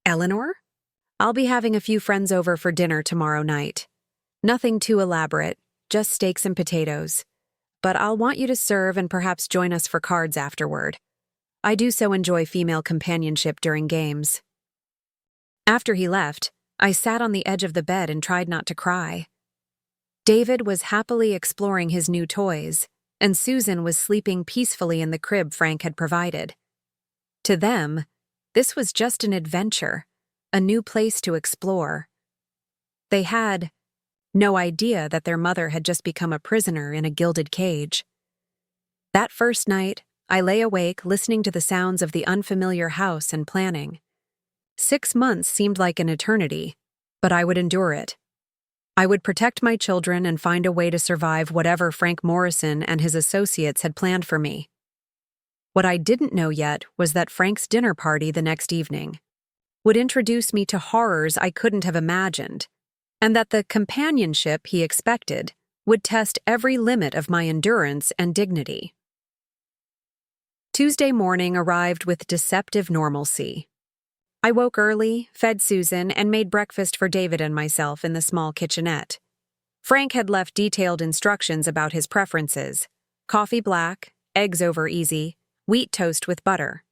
[SPEAKER 1] Eleanor? I'll be having a few friends over for dinner tomorrow night. Nothing too elaborate, just steaks and potatoes. But I'll want you to serve and perhaps join us for cards afterward. I do so enjoy female companionship during games." After he left, I sat on the edge of the bed and tried not to cry. David was happily exploring his new toys, and Susan was sleeping peacefully in the crib Frank had provided. To them, this was just an adventure, a new place to explore. They had no idea that their mother had just become a prisoner in a gilded cage. That first night, I lay awake listening to the sounds of the unfamiliar house and planning. 6 months seemed like an eternity, but I would endure it. I would protect my children and find a way to survive whatever Frank Morrison and his associates had planned for me. What I didn't know yet was that Frank's dinner party the next evening would introduce me to horrors I couldn't have imagined, and that the companionship he expected would test every limit of my endurance and dignity. Tuesday morning arrived with deceptive normalcy. I woke early, fed Susan, and made breakfast for David and myself in the small kitchenette. Frank had left detailed instructions about his preferences: coffee black, eggs over easy, wheat toast with butter.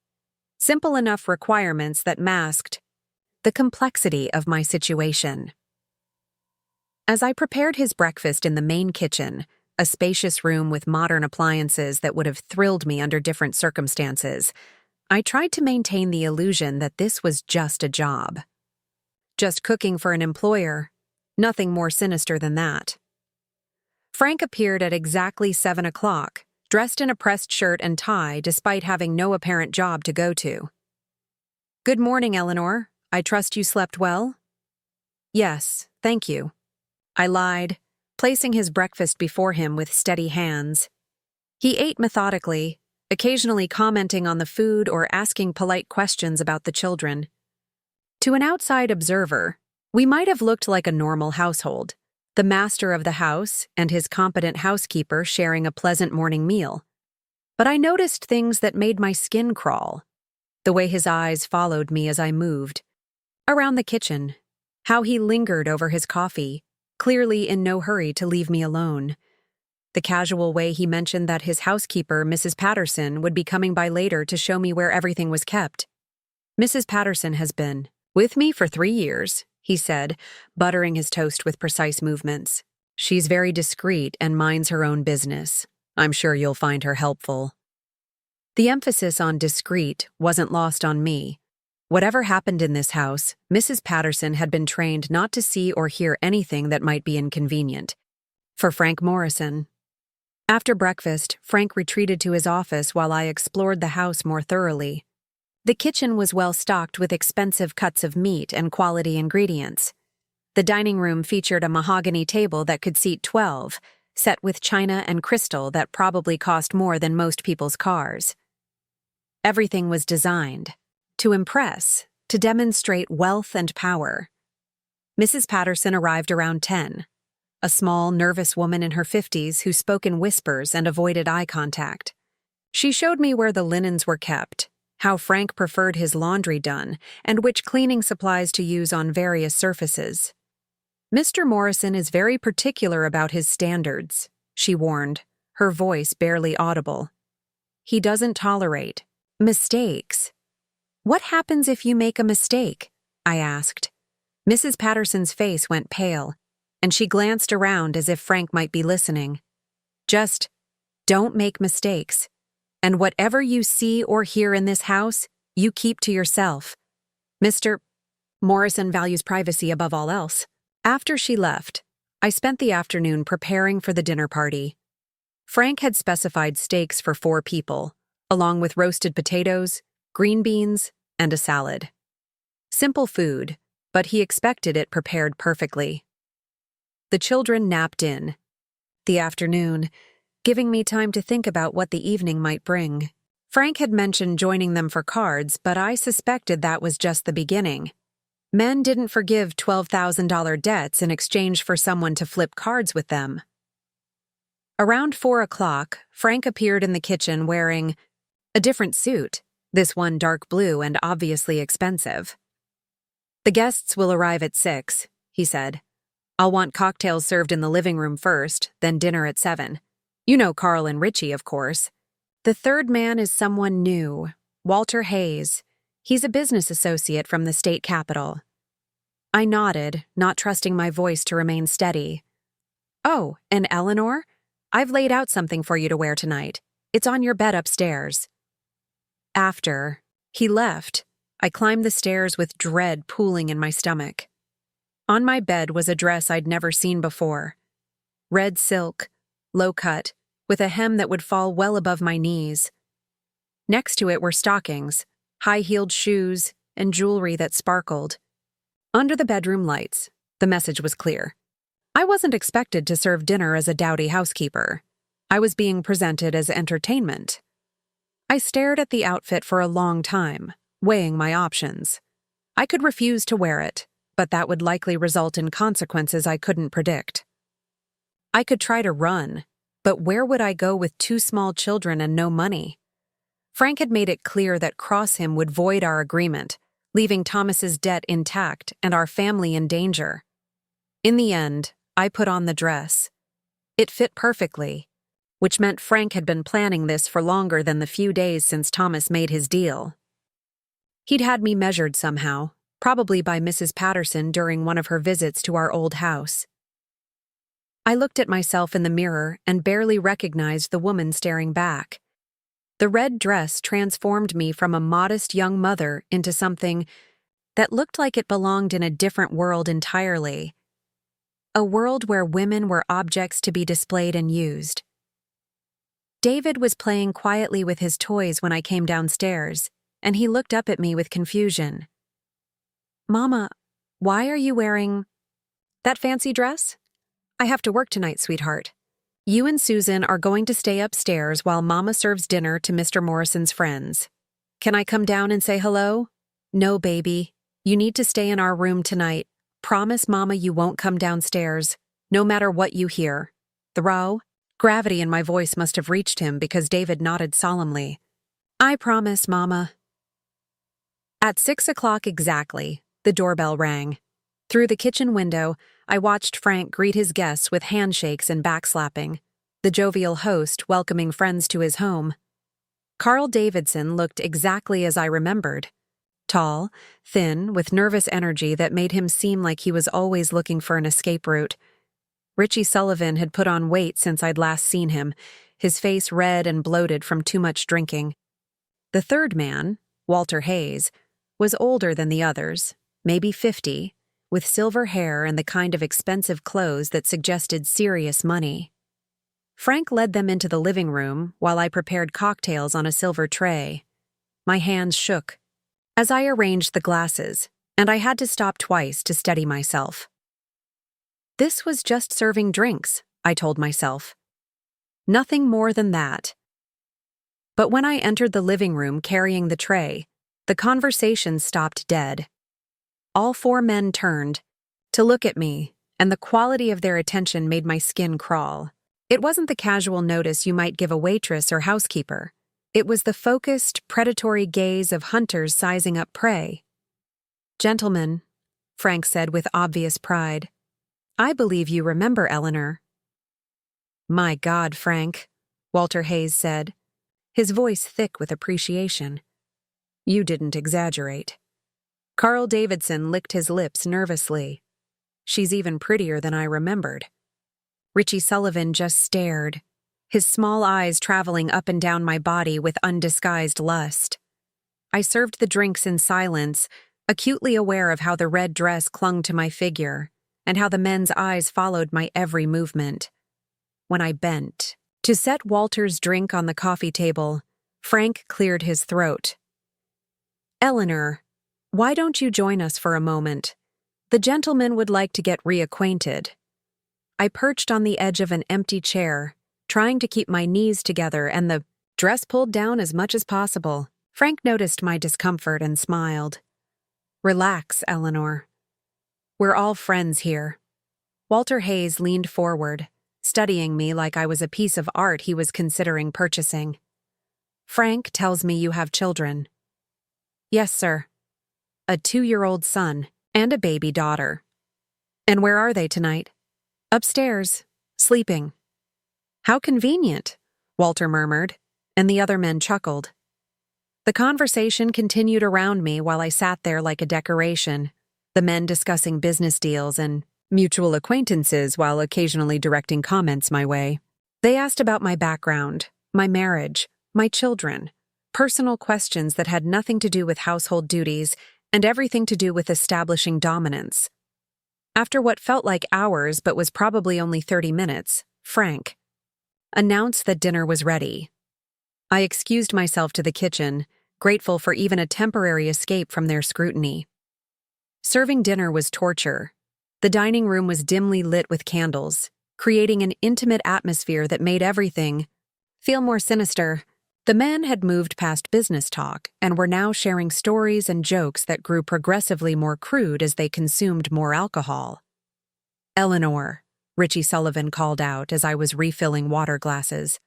[SPEAKER 1] Simple enough requirements that masked the complexity of my situation. As I prepared his breakfast in the main kitchen, a spacious room with modern appliances that would have thrilled me under different circumstances, I tried to maintain the illusion that this was just a job. Just cooking for an employer, nothing more sinister than that. Frank appeared at exactly 7 o'clock, dressed in a pressed shirt and tie despite having no apparent job to go to. "Good morning, Eleanor. I trust you slept well?" "Yes, thank you," I lied, placing his breakfast before him with steady hands. He ate methodically, occasionally commenting on the food or asking polite questions about the children. To an outside observer, we might have looked like a normal household, the master of the house and his competent housekeeper sharing a pleasant morning meal. But I noticed things that made my skin crawl. The way his eyes followed me as I moved. Around the kitchen, how he lingered over his coffee, clearly in no hurry to leave me alone. The casual way he mentioned that his housekeeper, Mrs. Patterson, would be coming by later to show me where everything was kept. "Mrs. Patterson has been with me for 3 years," he said, buttering his toast with precise movements. "She's very discreet and minds her own business. I'm sure you'll find her helpful." The emphasis on discreet wasn't lost on me. Whatever happened in this house, Mrs. Patterson had been trained not to see or hear anything that might be inconvenient. For Frank Morrison. After breakfast, Frank retreated to his office while I explored the house more thoroughly. The kitchen was well stocked with expensive cuts of meat and quality ingredients. The dining room featured a mahogany table that could seat 12, set with china and crystal that probably cost more than most people's cars. Everything was designed to impress, to demonstrate wealth and power. Mrs. Patterson arrived around 10, a small, nervous woman in her 50s who spoke in whispers and avoided eye contact. She showed me where the linens were kept, how Frank preferred his laundry done, and which cleaning supplies to use on various surfaces. "Mr. Morrison is very particular about his standards," she warned, her voice barely audible. "He doesn't tolerate mistakes." "What happens if you make a mistake?" I asked. Mrs. Patterson's face went pale, and she glanced around as if Frank might be listening. "Just don't make mistakes. And whatever you see or hear in this house, you keep to yourself. Mr. Morrison values privacy above all else." After she left, I spent the afternoon preparing for the dinner party. Frank had specified steaks for 4 people, along with roasted potatoes, green beans, and a salad. Simple food, but he expected it prepared perfectly. The children napped in the afternoon, giving me time to think about what the evening might bring. Frank had mentioned joining them for cards, but I suspected that was just the beginning. Men didn't forgive $12,000 debts in exchange for someone to flip cards with them. Around 4 o'clock, Frank appeared in the kitchen wearing a different suit, this one dark blue and obviously expensive. "The guests will arrive at 6, he said. "I'll want cocktails served in the living room first, then dinner at 7. You know Carl and Richie, of course. The third man is someone new, Walter Hayes. He's a business associate from the state capitol." I nodded, not trusting my voice to remain steady. "Oh, and Eleanor? I've laid out something for you to wear tonight. It's on your bed upstairs." After he left, I climbed the stairs with dread pooling in my stomach. On my bed was a dress I'd never seen before. Red silk, low-cut, with a hem that would fall well above my knees. Next to it were stockings, high-heeled shoes, and jewelry that sparkled. Under the bedroom lights, the message was clear. I wasn't expected to serve dinner as a dowdy housekeeper. I was being presented as entertainment. I stared at the outfit for a long time, weighing my options. I could refuse to wear it, but that would likely result in consequences I couldn't predict. I could try to run, but where would I go with 2 small children and no money? Frank had made it clear that cross him would void our agreement, leaving Thomas's debt intact and our family in danger. In the end, I put on the dress. It fit perfectly, which meant Frank had been planning this for longer than the few days since Thomas made his deal. He'd had me measured somehow, probably by Mrs. Patterson during one of her visits to our old house. I looked at myself in the mirror and barely recognized the woman staring back. The red dress transformed me from a modest young mother into something that looked like it belonged in a different world entirely. A world where women were objects to be displayed and used. David was playing quietly with his toys when I came downstairs, and he looked up at me with confusion. "Mama, why are you wearing that fancy dress?" "I have to work tonight, sweetheart. You and Susan are going to stay upstairs while Mama serves dinner to Mr. Morrison's friends. Can I come down and say hello?" "No, baby. You need to stay in our room tonight. Promise Mama you won't come downstairs, no matter what you hear." The row? Gravity in my voice must have reached him because David nodded solemnly. "I promise, Mama." At 6 o'clock exactly, the doorbell rang. Through the kitchen window, I watched Frank greet his guests with handshakes and backslapping, the jovial host welcoming friends to his home. Carl Davidson looked exactly as I remembered. Tall, thin, with nervous energy that made him seem like he was always looking for an escape route. Richie Sullivan had put on weight since I'd last seen him, his face red and bloated from too much drinking. The third man, Walter Hayes, was older than the others, maybe 50, with silver hair and the kind of expensive clothes that suggested serious money. Frank led them into the living room while I prepared cocktails on a silver tray. My hands shook as I arranged the glasses, and I had to stop twice to steady myself. This was just serving drinks, I told myself. Nothing more than that. But when I entered the living room carrying the tray, the conversation stopped dead. All four men turned to look at me, and the quality of their attention made my skin crawl. It wasn't the casual notice you might give a waitress or housekeeper. It was the focused, predatory gaze of hunters sizing up prey. "Gentlemen," Frank said with obvious pride, "I believe you remember Eleanor." "My God, Frank," Walter Hayes said, his voice thick with appreciation. "You didn't exaggerate." Carl Davidson licked his lips nervously. "She's even prettier than I remembered." Richie Sullivan just stared, his small eyes traveling up and down my body with undisguised lust. I served the drinks in silence, acutely aware of how the red dress clung to my figure, and how the men's eyes followed my every movement. When I bent to set Walter's drink on the coffee table, Frank cleared his throat. "Eleanor, why don't you join us for a moment? The gentleman would like to get reacquainted." I perched on the edge of an empty chair, trying to keep my knees together and the dress pulled down as much as possible. Frank noticed my discomfort and smiled. "Relax, Eleanor. We're all friends here." Walter Hayes leaned forward, studying me like I was a piece of art he was considering purchasing. "Frank tells me you have children." "Yes, sir. A 2-year-old son and a baby daughter." "And where are they tonight?" "Upstairs, sleeping." "How convenient," Walter murmured, and the other men chuckled. The conversation continued around me while I sat there like a decoration, the men discussing business deals and mutual acquaintances while occasionally directing comments my way. They asked about my background, my marriage, my children, personal questions that had nothing to do with household duties and everything to do with establishing dominance. After what felt like hours but was probably only 30 minutes, Frank announced that dinner was ready. I excused myself to the kitchen, grateful for even a temporary escape from their scrutiny. Serving dinner was torture. The dining room was dimly lit with candles, creating an intimate atmosphere that made everything feel more sinister. The men had moved past business talk and were now sharing stories and jokes that grew progressively more crude as they consumed more alcohol. "Eleanor," Richie Sullivan called out as I was refilling water glasses.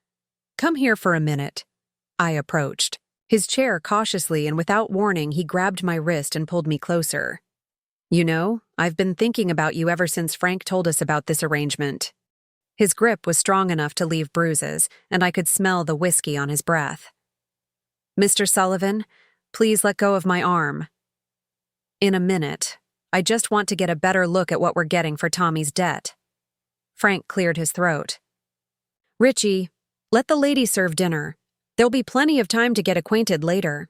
[SPEAKER 1] "Come here for a minute." I approached. His chair cautiously and without warning, he grabbed my wrist and pulled me closer. "You know, I've been thinking about you ever since Frank told us about this arrangement." His grip was strong enough to leave bruises, and I could smell the whiskey on his breath. "Mr. Sullivan, please let go of my arm." "In a minute. I just want to get a better look at what we're getting for Tommy's debt." Frank cleared his throat. "Richie, let the ladies serve dinner. There'll be plenty of time to get acquainted later."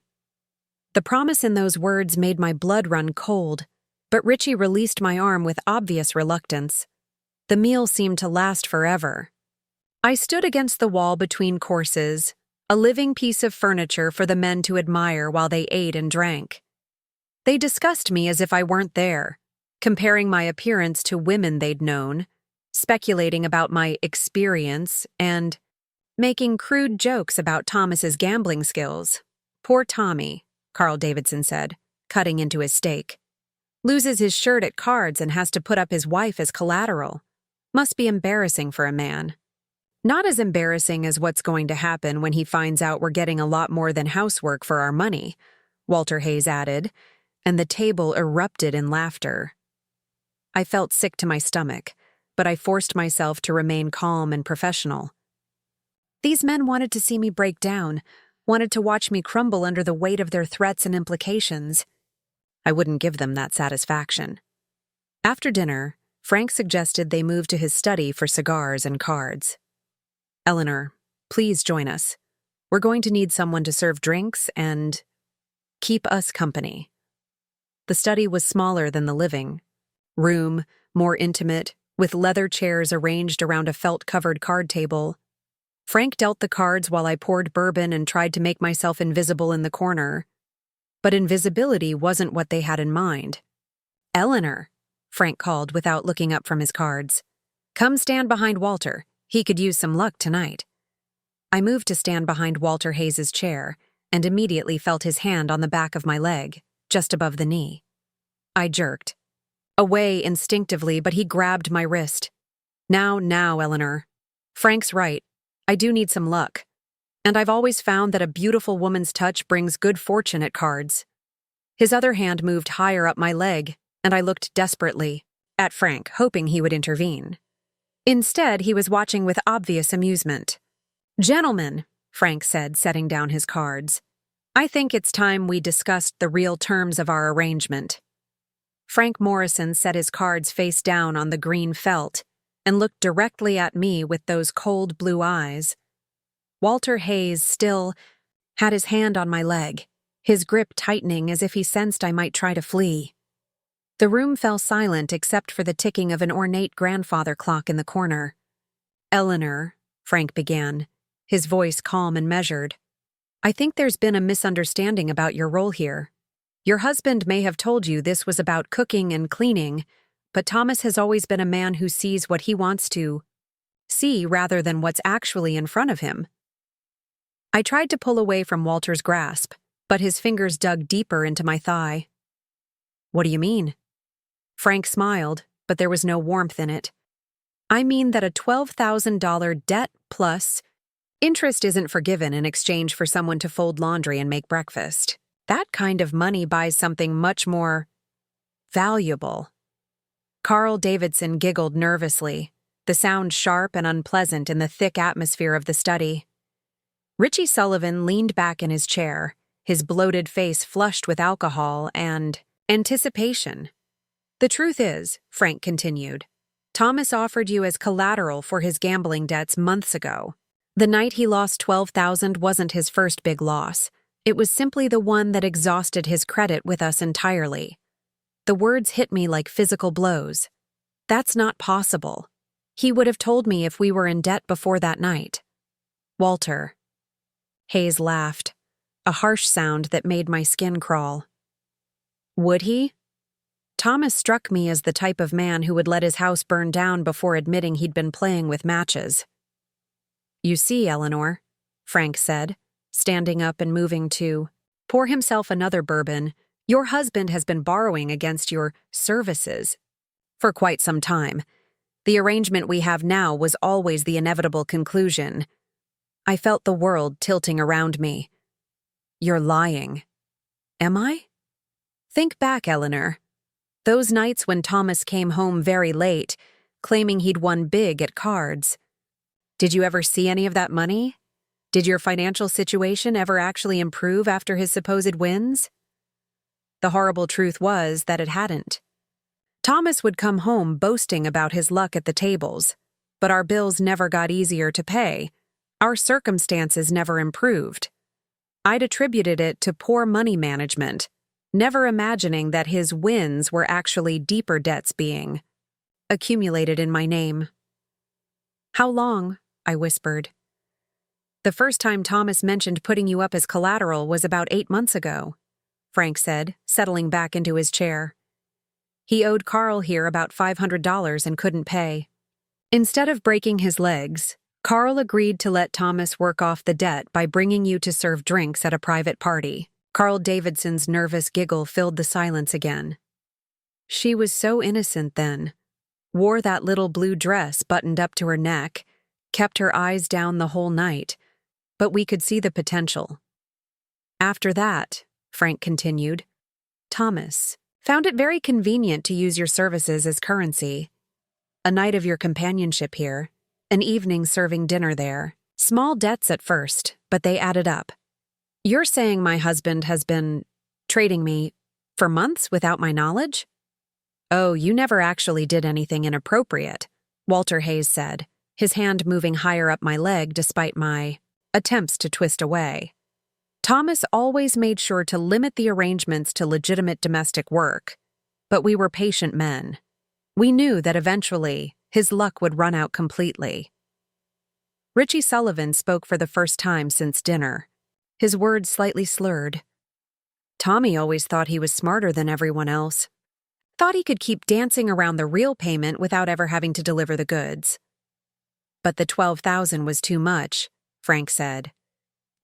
[SPEAKER 1] The promise in those words made my blood run cold, but Richie released my arm with obvious reluctance. The meal seemed to last forever. I stood against the wall between courses, a living piece of furniture for the men to admire while they ate and drank. They discussed me as if I weren't there, comparing my appearance to women they'd known, speculating about my experience, and making crude jokes about Thomas's gambling skills. Poor Tommy, Carl Davidson said, cutting into his steak. Loses his shirt at cards and has to put up his wife as collateral. Must be embarrassing for a man. Not as embarrassing as what's going to happen when he finds out we're getting a lot more than housework for our money, Walter Hayes added, and the table erupted in laughter. I felt sick to my stomach, but I forced myself to remain calm and professional. These men wanted to see me break down, wanted to watch me crumble under the weight of their threats and implications. I wouldn't give them that satisfaction. After dinner, Frank suggested they move to his study for cigars and cards. Eleanor, please join us. We're going to need someone to serve drinks and keep us company. The study was smaller than the living room, more intimate, with leather chairs arranged around a felt-covered card table. Frank dealt the cards while I poured bourbon and tried to make myself invisible in the corner. But invisibility wasn't what they had in mind. Eleanor, Frank called without looking up from his cards. Come stand behind Walter. He could use some luck tonight. I moved to stand behind Walter Hayes's chair and immediately felt his hand on the back of my leg, just above the knee. I jerked. Away instinctively, but he grabbed my wrist. Now, Eleanor. Frank's right. I do need some luck. And I've always found that a beautiful woman's touch brings good fortune at cards. His other hand moved higher up my leg, and I looked desperately at Frank, hoping he would intervene. Instead, he was watching with obvious amusement. Gentlemen, Frank said, setting down his cards, I think it's time we discussed the real terms of our arrangement. Frank Morrison set his cards face down on the green felt and looked directly at me with those cold blue eyes. Walter Hayes still had his hand on my leg, his grip tightening as if he sensed I might try to flee. The room fell silent except for the ticking of an ornate grandfather clock in the corner. Eleanor, Frank began, his voice calm and measured. I think there's been a misunderstanding about your role here. Your husband may have told you this was about cooking and cleaning, but Thomas has always been a man who sees what he wants to see rather than what's actually in front of him. I tried to pull away from Walter's grasp, but his fingers dug deeper into my thigh. What do you mean? Frank smiled, but there was no warmth in it. I mean that a $12,000 debt plus interest isn't forgiven in exchange for someone to fold laundry and make breakfast. That kind of money buys something much more valuable. Carl Davidson giggled nervously, the sound sharp and unpleasant in the thick atmosphere of the study. Richie Sullivan leaned back in his chair, his bloated face flushed with alcohol and anticipation. The truth is, Frank continued, Thomas offered you as collateral for his gambling debts months ago. The night he lost $12,000 wasn't his first big loss. It was simply the one that exhausted his credit with us entirely. The words hit me like physical blows. That's not possible. He would have told me if we were in debt before that night. Walter. Hayes laughed, a harsh sound that made my skin crawl. Would he? Thomas struck me as the type of man who would let his house burn down before admitting he'd been playing with matches. You see, Eleanor, Frank said, standing up and moving to pour himself another bourbon, your husband has been borrowing against your services for quite some time. The arrangement we have now was always the inevitable conclusion. I felt the world tilting around me. You're lying. Am I? Think back, Eleanor. Those nights when Thomas came home very late, claiming he'd won big at cards. Did you ever see any of that money? Did your financial situation ever actually improve after his supposed wins? The horrible truth was that it hadn't. Thomas would come home boasting about his luck at the tables, but our bills never got easier to pay. Our circumstances never improved. I'd attributed it to poor money management, never imagining that his wins were actually deeper debts being accumulated in my name. How long, I whispered. The first time Thomas mentioned putting you up as collateral was about 8 months ago, Frank said, settling back into his chair. He owed Carl here about $500 and couldn't pay. Instead of breaking his legs, Carl agreed to let Thomas work off the debt by bringing you to serve drinks at a private party. Carl Davidson's nervous giggle filled the silence again. She was so innocent then. Wore that little blue dress buttoned up to her neck, kept her eyes down the whole night, but we could see the potential. After that, Frank continued, Thomas found it very convenient to use your services as currency. A night of your companionship here, an evening serving dinner there. Small debts at first, but they added up. You're saying my husband has been trading me for months without my knowledge? Oh, you never actually did anything inappropriate, Walter Hayes said, his hand moving higher up my leg despite my attempts to twist away. Thomas always made sure to limit the arrangements to legitimate domestic work, but we were patient men. We knew that eventually his luck would run out completely. Richie Sullivan spoke for the first time since dinner, his words slightly slurred. Tommy always thought he was smarter than everyone else. Thought he could keep dancing around the real payment without ever having to deliver the goods. But the $12,000 was too much, Frank said.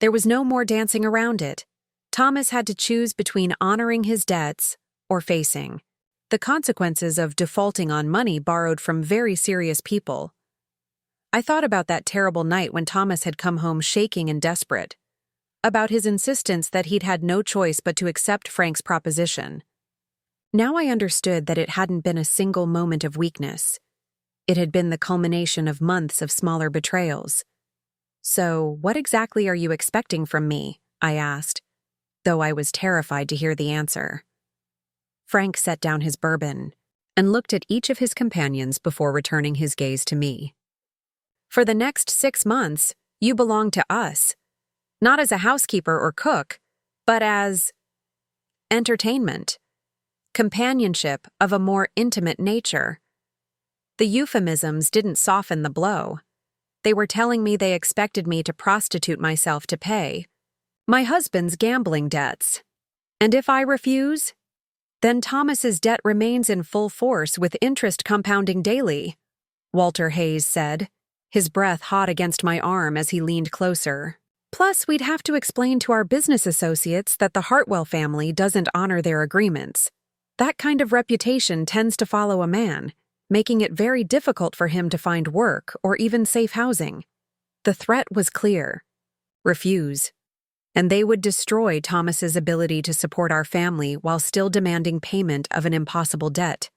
[SPEAKER 1] There was no more dancing around it. Thomas had to choose between honoring his debts or facing the consequences of defaulting on money borrowed from very serious people. I thought about that terrible night when Thomas had come home shaking and desperate, about his insistence that he'd had no choice but to accept Frank's proposition. Now I understood that it hadn't been a single moment of weakness. It had been the culmination of months of smaller betrayals. So, what exactly are you expecting from me? I asked, though I was terrified to hear the answer. Frank set down his bourbon and looked at each of his companions before returning his gaze to me. For the next 6 months, you belong to us, not as a housekeeper or cook, but as entertainment, companionship of a more intimate nature. The euphemisms didn't soften the blow. They were telling me they expected me to prostitute myself to pay my husband's gambling debts. And if I refuse, then Thomas's debt remains in full force with interest compounding daily, Walter Hayes said, his breath hot against my arm as he leaned closer. Plus, we'd have to explain to our business associates that the Hartwell family doesn't honor their agreements. That kind of reputation tends to follow a man, making it very difficult for him to find work or even safe housing. The threat was clear. Refuse. And they would destroy Thomas's ability to support our family while still demanding payment of an impossible debt.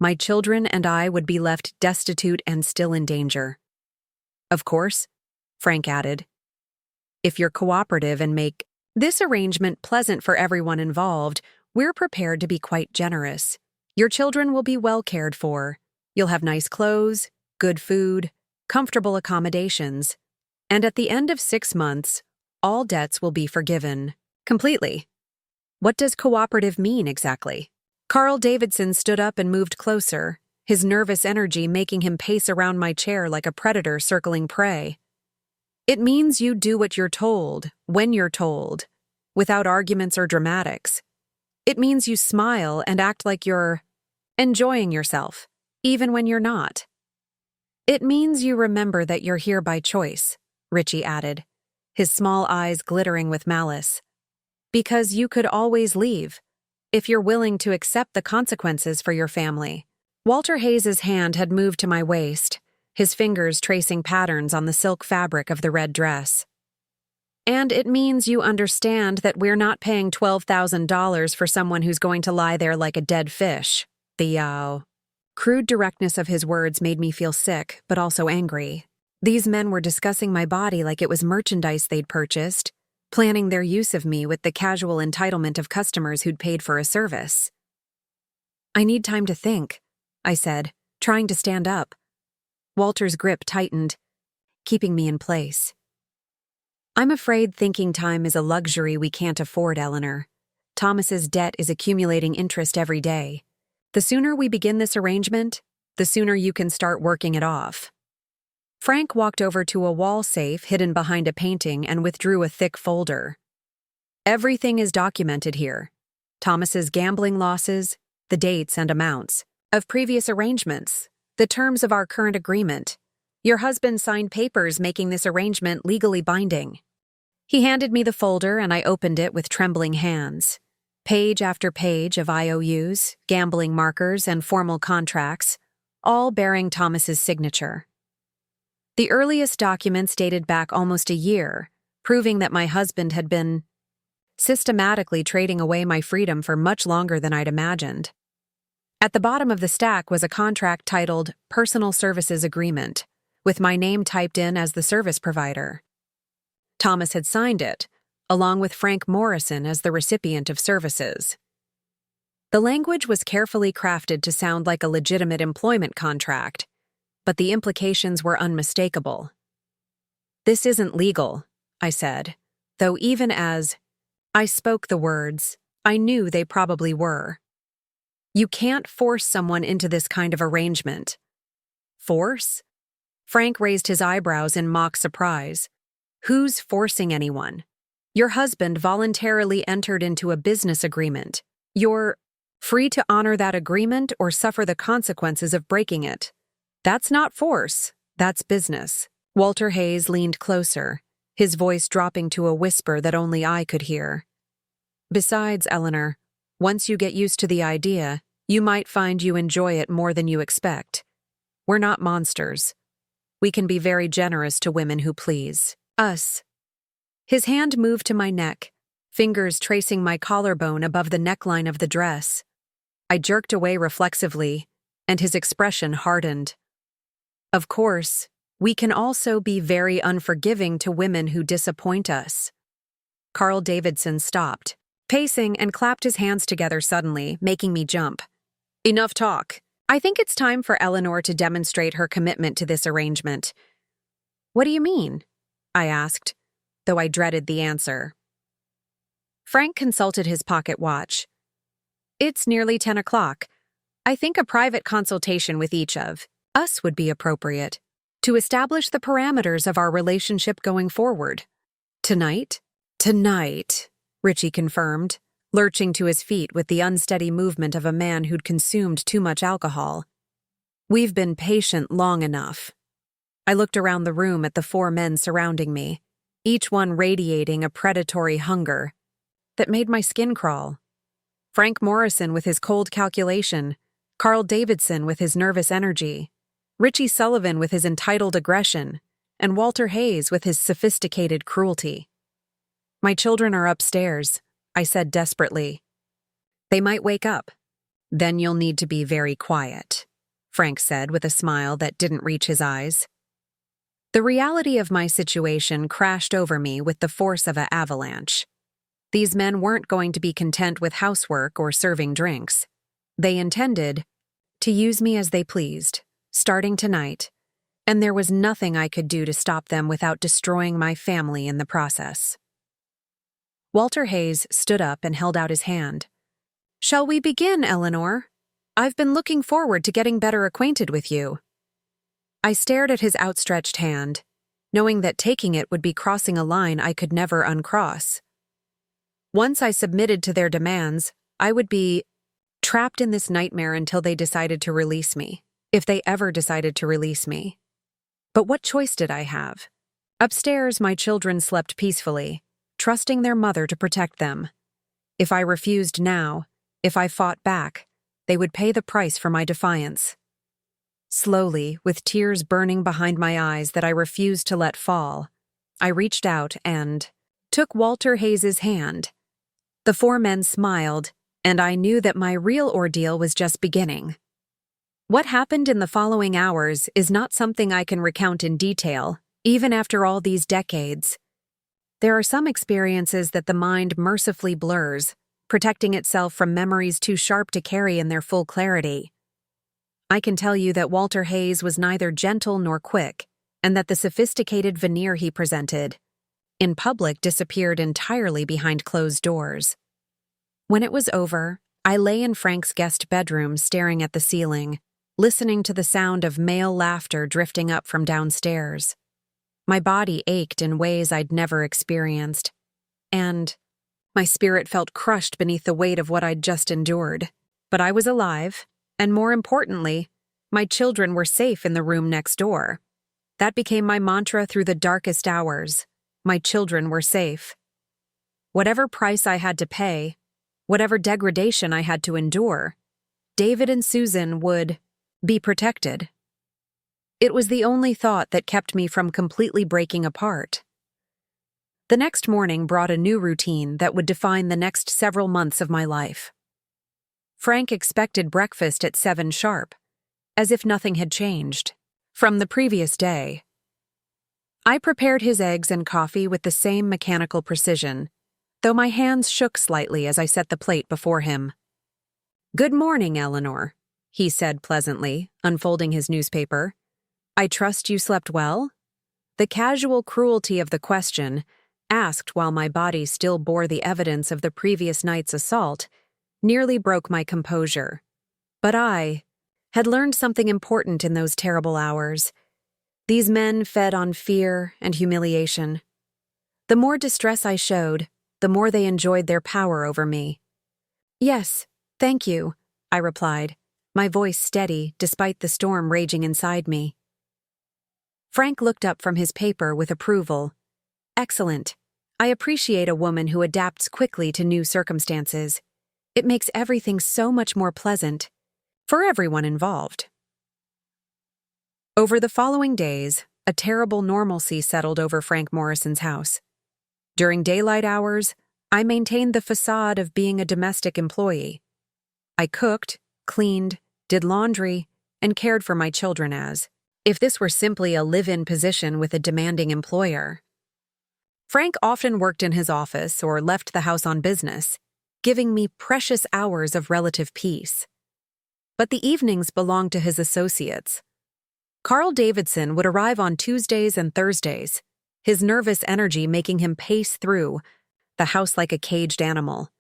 [SPEAKER 1] My children and I would be left destitute and still in danger. Of course, Frank added, if you're cooperative and make this arrangement pleasant for everyone involved, we're prepared to be quite generous. Your children will be well cared for. You'll have nice clothes, good food, comfortable accommodations. And at the end of 6 months, all debts will be forgiven. Completely. What does cooperative mean exactly? Carl Davidson stood up and moved closer, his nervous energy making him pace around my chair like a predator circling prey. It means you do what you're told, when you're told, without arguments or dramatics. It means you smile and act like you're enjoying yourself, even when you're not. It means you remember that you're here by choice, Richie added, his small eyes glittering with malice. Because you could always leave, if you're willing to accept the consequences for your family. Walter Hayes's hand had moved to my waist, his fingers tracing patterns on the silk fabric of the red dress. And it means you understand that we're not paying $12,000 for someone who's going to lie there like a dead fish. The crude directness of his words made me feel sick, but also angry. These men were discussing my body like it was merchandise they'd purchased, planning their use of me with the casual entitlement of customers who'd paid for a service. I need time to think, I said, trying to stand up. Walter's grip tightened, keeping me in place. I'm afraid thinking time is a luxury we can't afford, Eleanor. Thomas's debt is accumulating interest every day. The sooner we begin this arrangement, the sooner you can start working it off. Frank walked over to a wall safe hidden behind a painting and withdrew a thick folder. Everything is documented here. Thomas's gambling losses, the dates and amounts of previous arrangements, the terms of our current agreement. Your husband signed papers making this arrangement legally binding. He handed me the folder and I opened it with trembling hands. Page after page of IOUs, gambling markers, and formal contracts, all bearing Thomas's signature. The earliest documents dated back almost a year, proving that my husband had been systematically trading away my freedom for much longer than I'd imagined. At the bottom of the stack was a contract titled Personal Services Agreement, with my name typed in as the service provider. Thomas had signed it, along with Frank Morrison as the recipient of services. The language was carefully crafted to sound like a legitimate employment contract, but the implications were unmistakable. "This isn't legal," I said, though even as I spoke the words, I knew they probably were. "You can't force someone into this kind of arrangement." "Force?" Frank raised his eyebrows in mock surprise. "Who's forcing anyone? Your husband voluntarily entered into a business agreement. You're free to honor that agreement or suffer the consequences of breaking it. That's not force, that's business." Walter Hayes leaned closer, his voice dropping to a whisper that only I could hear. "Besides, Eleanor, once you get used to the idea, you might find you enjoy it more than you expect. We're not monsters. We can be very generous to women who please us." His hand moved to my neck, fingers tracing my collarbone above the neckline of the dress. I jerked away reflexively, and his expression hardened. "Of course, we can also be very unforgiving to women who disappoint us." Carl Davidson stopped, pacing, and clapped his hands together suddenly, making me jump. "Enough talk. I think it's time for Eleanor to demonstrate her commitment to this arrangement." "What do you mean?" I asked, though I dreaded the answer. Frank consulted his pocket watch. "It's nearly 10 o'clock. I think a private consultation with each of us would be appropriate to establish the parameters of our relationship going forward." "Tonight?" "Tonight," Richie confirmed, lurching to his feet with the unsteady movement of a man who'd consumed too much alcohol. "We've been patient long enough." I looked around the room at the 4 men surrounding me, each one radiating a predatory hunger that made my skin crawl. Frank Morrison with his cold calculation, Carl Davidson with his nervous energy, Richie Sullivan with his entitled aggression, and Walter Hayes with his sophisticated cruelty. "My children are upstairs," I said desperately. "They might wake up. Then you'll need to be very quiet," Frank said with a smile that didn't reach his eyes. The reality of my situation crashed over me with the force of an avalanche. These men weren't going to be content with housework or serving drinks. They intended to use me as they pleased, starting tonight, and there was nothing I could do to stop them without destroying my family in the process. Walter Hayes stood up and held out his hand. "Shall we begin, Eleanor? I've been looking forward to getting better acquainted with you." I stared at his outstretched hand, knowing that taking it would be crossing a line I could never uncross. Once I submitted to their demands, I would be trapped in this nightmare until they decided to release me, if they ever decided to release me. But what choice did I have? Upstairs, my children slept peacefully, trusting their mother to protect them. If I refused now, if I fought back, they would pay the price for my defiance. Slowly, with tears burning behind my eyes that I refused to let fall, I reached out and took Walter Hayes's hand. The 4 men smiled, and I knew that my real ordeal was just beginning. What happened in the following hours is not something I can recount in detail, even after all these decades. There are some experiences that the mind mercifully blurs, protecting itself from memories too sharp to carry in their full clarity. I can tell you that Walter Hayes was neither gentle nor quick, and that the sophisticated veneer he presented in public disappeared entirely behind closed doors. When it was over, I lay in Frank's guest bedroom staring at the ceiling, listening to the sound of male laughter drifting up from downstairs. My body ached in ways I'd never experienced, and my spirit felt crushed beneath the weight of what I'd just endured. But I was alive, and more importantly, my children were safe in the room next door. That became my mantra through the darkest hours. My children were safe. Whatever price I had to pay, whatever degradation I had to endure, David and Susan would be protected. It was the only thought that kept me from completely breaking apart. The next morning brought a new routine that would define the next several months of my life. Frank expected breakfast at 7 sharp, as if nothing had changed from the previous day. I prepared his eggs and coffee with the same mechanical precision, though my hands shook slightly as I set the plate before him. "Good morning, Eleanor," he said pleasantly, unfolding his newspaper. "I trust you slept well?" The casual cruelty of the question, asked while my body still bore the evidence of the previous night's assault, nearly broke my composure. But I had learned something important in those terrible hours. These men fed on fear and humiliation. The more distress I showed, the more they enjoyed their power over me. "Yes, thank you," I replied, my voice steady despite the storm raging inside me. Frank looked up from his paper with approval. "Excellent. I appreciate a woman who adapts quickly to new circumstances. It makes everything so much more pleasant for everyone involved." Over the following days, a terrible normalcy settled over Frank Morrison's house. During daylight hours, I maintained the facade of being a domestic employee. I cooked, cleaned, did laundry, and cared for my children as if this were simply a live-in position with a demanding employer. Frank often worked in his office or left the house on business, giving me precious hours of relative peace. But the evenings belonged to his associates. Carl Davidson would arrive on Tuesdays and Thursdays, his nervous energy making him pace through the house like a caged animal.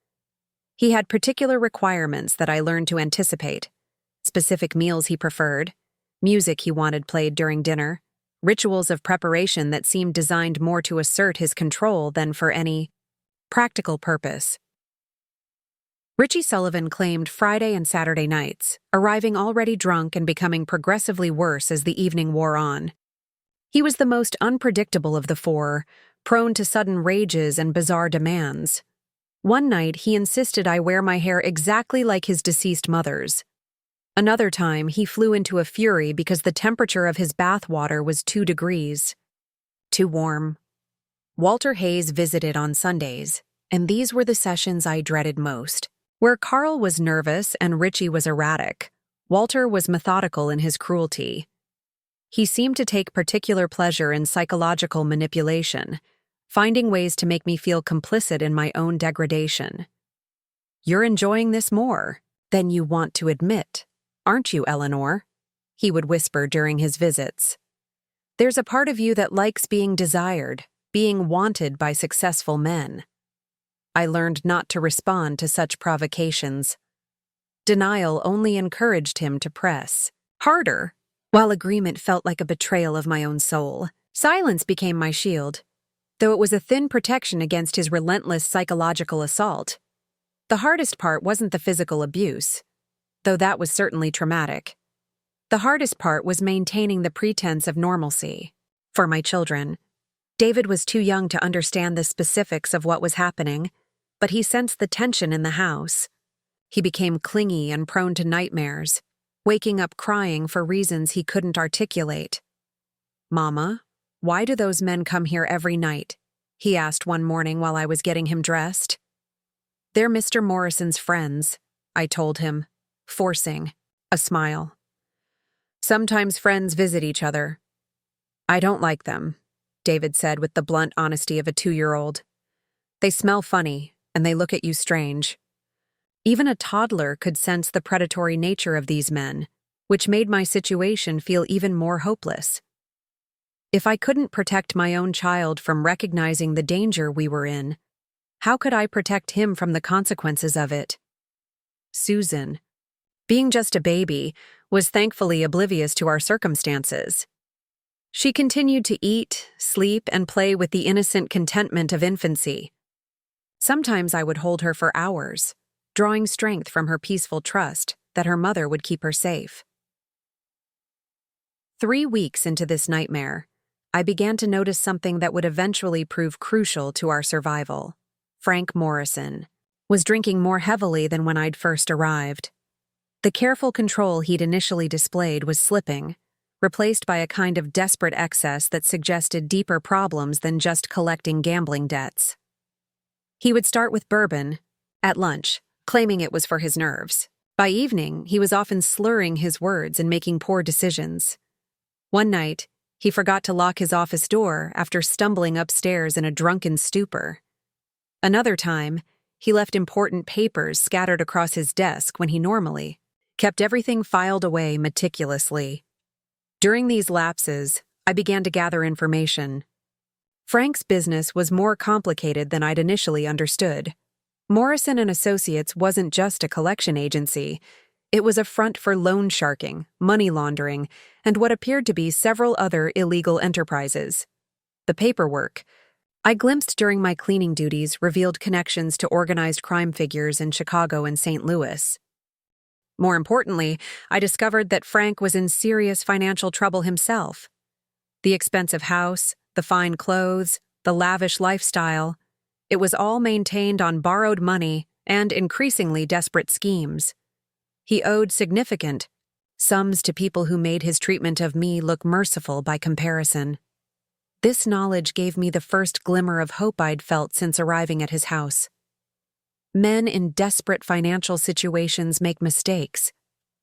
[SPEAKER 1] He had particular requirements that I learned to anticipate: specific meals he preferred, music he wanted played during dinner, rituals of preparation that seemed designed more to assert his control than for any practical purpose. Richie Sullivan claimed Friday and Saturday nights, arriving already drunk and becoming progressively worse as the evening wore on. He was the most unpredictable of the four, prone to sudden rages and bizarre demands. One night, he insisted I wear my hair exactly like his deceased mother's. Another time, he flew into a fury because the temperature of his bath water was 2 degrees. Too warm. Walter Hayes visited on Sundays, and these were the sessions I dreaded most. Where Carl was nervous and Richie was erratic, Walter was methodical in his cruelty. He seemed to take particular pleasure in psychological manipulation, finding ways to make me feel complicit in my own degradation. "You're enjoying this more than you want to admit, aren't you, Eleanor?" he would whisper during his visits. "There's a part of you that likes being desired, being wanted by successful men." I learned not to respond to such provocations. Denial only encouraged him to press harder, while agreement felt like a betrayal of my own soul. Silence became my shield, though it was a thin protection against his relentless psychological assault. The hardest part wasn't the physical abuse, though that was certainly traumatic. The hardest part was maintaining the pretense of normalcy. For my children, David was too young to understand the specifics of what was happening, but he sensed the tension in the house. He became clingy and prone to nightmares, waking up crying for reasons he couldn't articulate. "Mama, why do those men come here every night?" he asked one morning while I was getting him dressed. "They're Mr. Morrison's friends," I told him, forcing a smile. "Sometimes friends visit each other." "I don't like them," David said with the blunt honesty of a 2-year-old. "They smell funny, and they look at you strange." Even a toddler could sense the predatory nature of these men, which made my situation feel even more hopeless. If I couldn't protect my own child from recognizing the danger we were in, how could I protect him from the consequences of it? Susan, being just a baby, was thankfully oblivious to our circumstances. She continued to eat, sleep, and play with the innocent contentment of infancy. Sometimes I would hold her for hours, drawing strength from her peaceful trust that her mother would keep her safe. 3 weeks into this nightmare, I began to notice something that would eventually prove crucial to our survival. Frank Morrison was drinking more heavily than when I'd first arrived. The careful control he'd initially displayed was slipping, replaced by a kind of desperate excess that suggested deeper problems than just collecting gambling debts. He would start with bourbon at lunch, claiming it was for his nerves. By evening, he was often slurring his words and making poor decisions. One night, he forgot to lock his office door after stumbling upstairs in a drunken stupor. Another time, he left important papers scattered across his desk when he normally kept everything filed away meticulously. During these lapses, I began to gather information. Frank's business was more complicated than I'd initially understood. Morrison & Associates wasn't just a collection agency. It was a front for loan sharking, money laundering, and what appeared to be several other illegal enterprises. The paperwork I glimpsed during my cleaning duties revealed connections to organized crime figures in Chicago and St. Louis. More importantly, I discovered that Frank was in serious financial trouble himself. The expensive house, the fine clothes, the lavish lifestyle, it was all maintained on borrowed money and increasingly desperate schemes. He owed significant sums to people who made his treatment of me look merciful by comparison. This knowledge gave me the first glimmer of hope I'd felt since arriving at his house. Men in desperate financial situations make mistakes.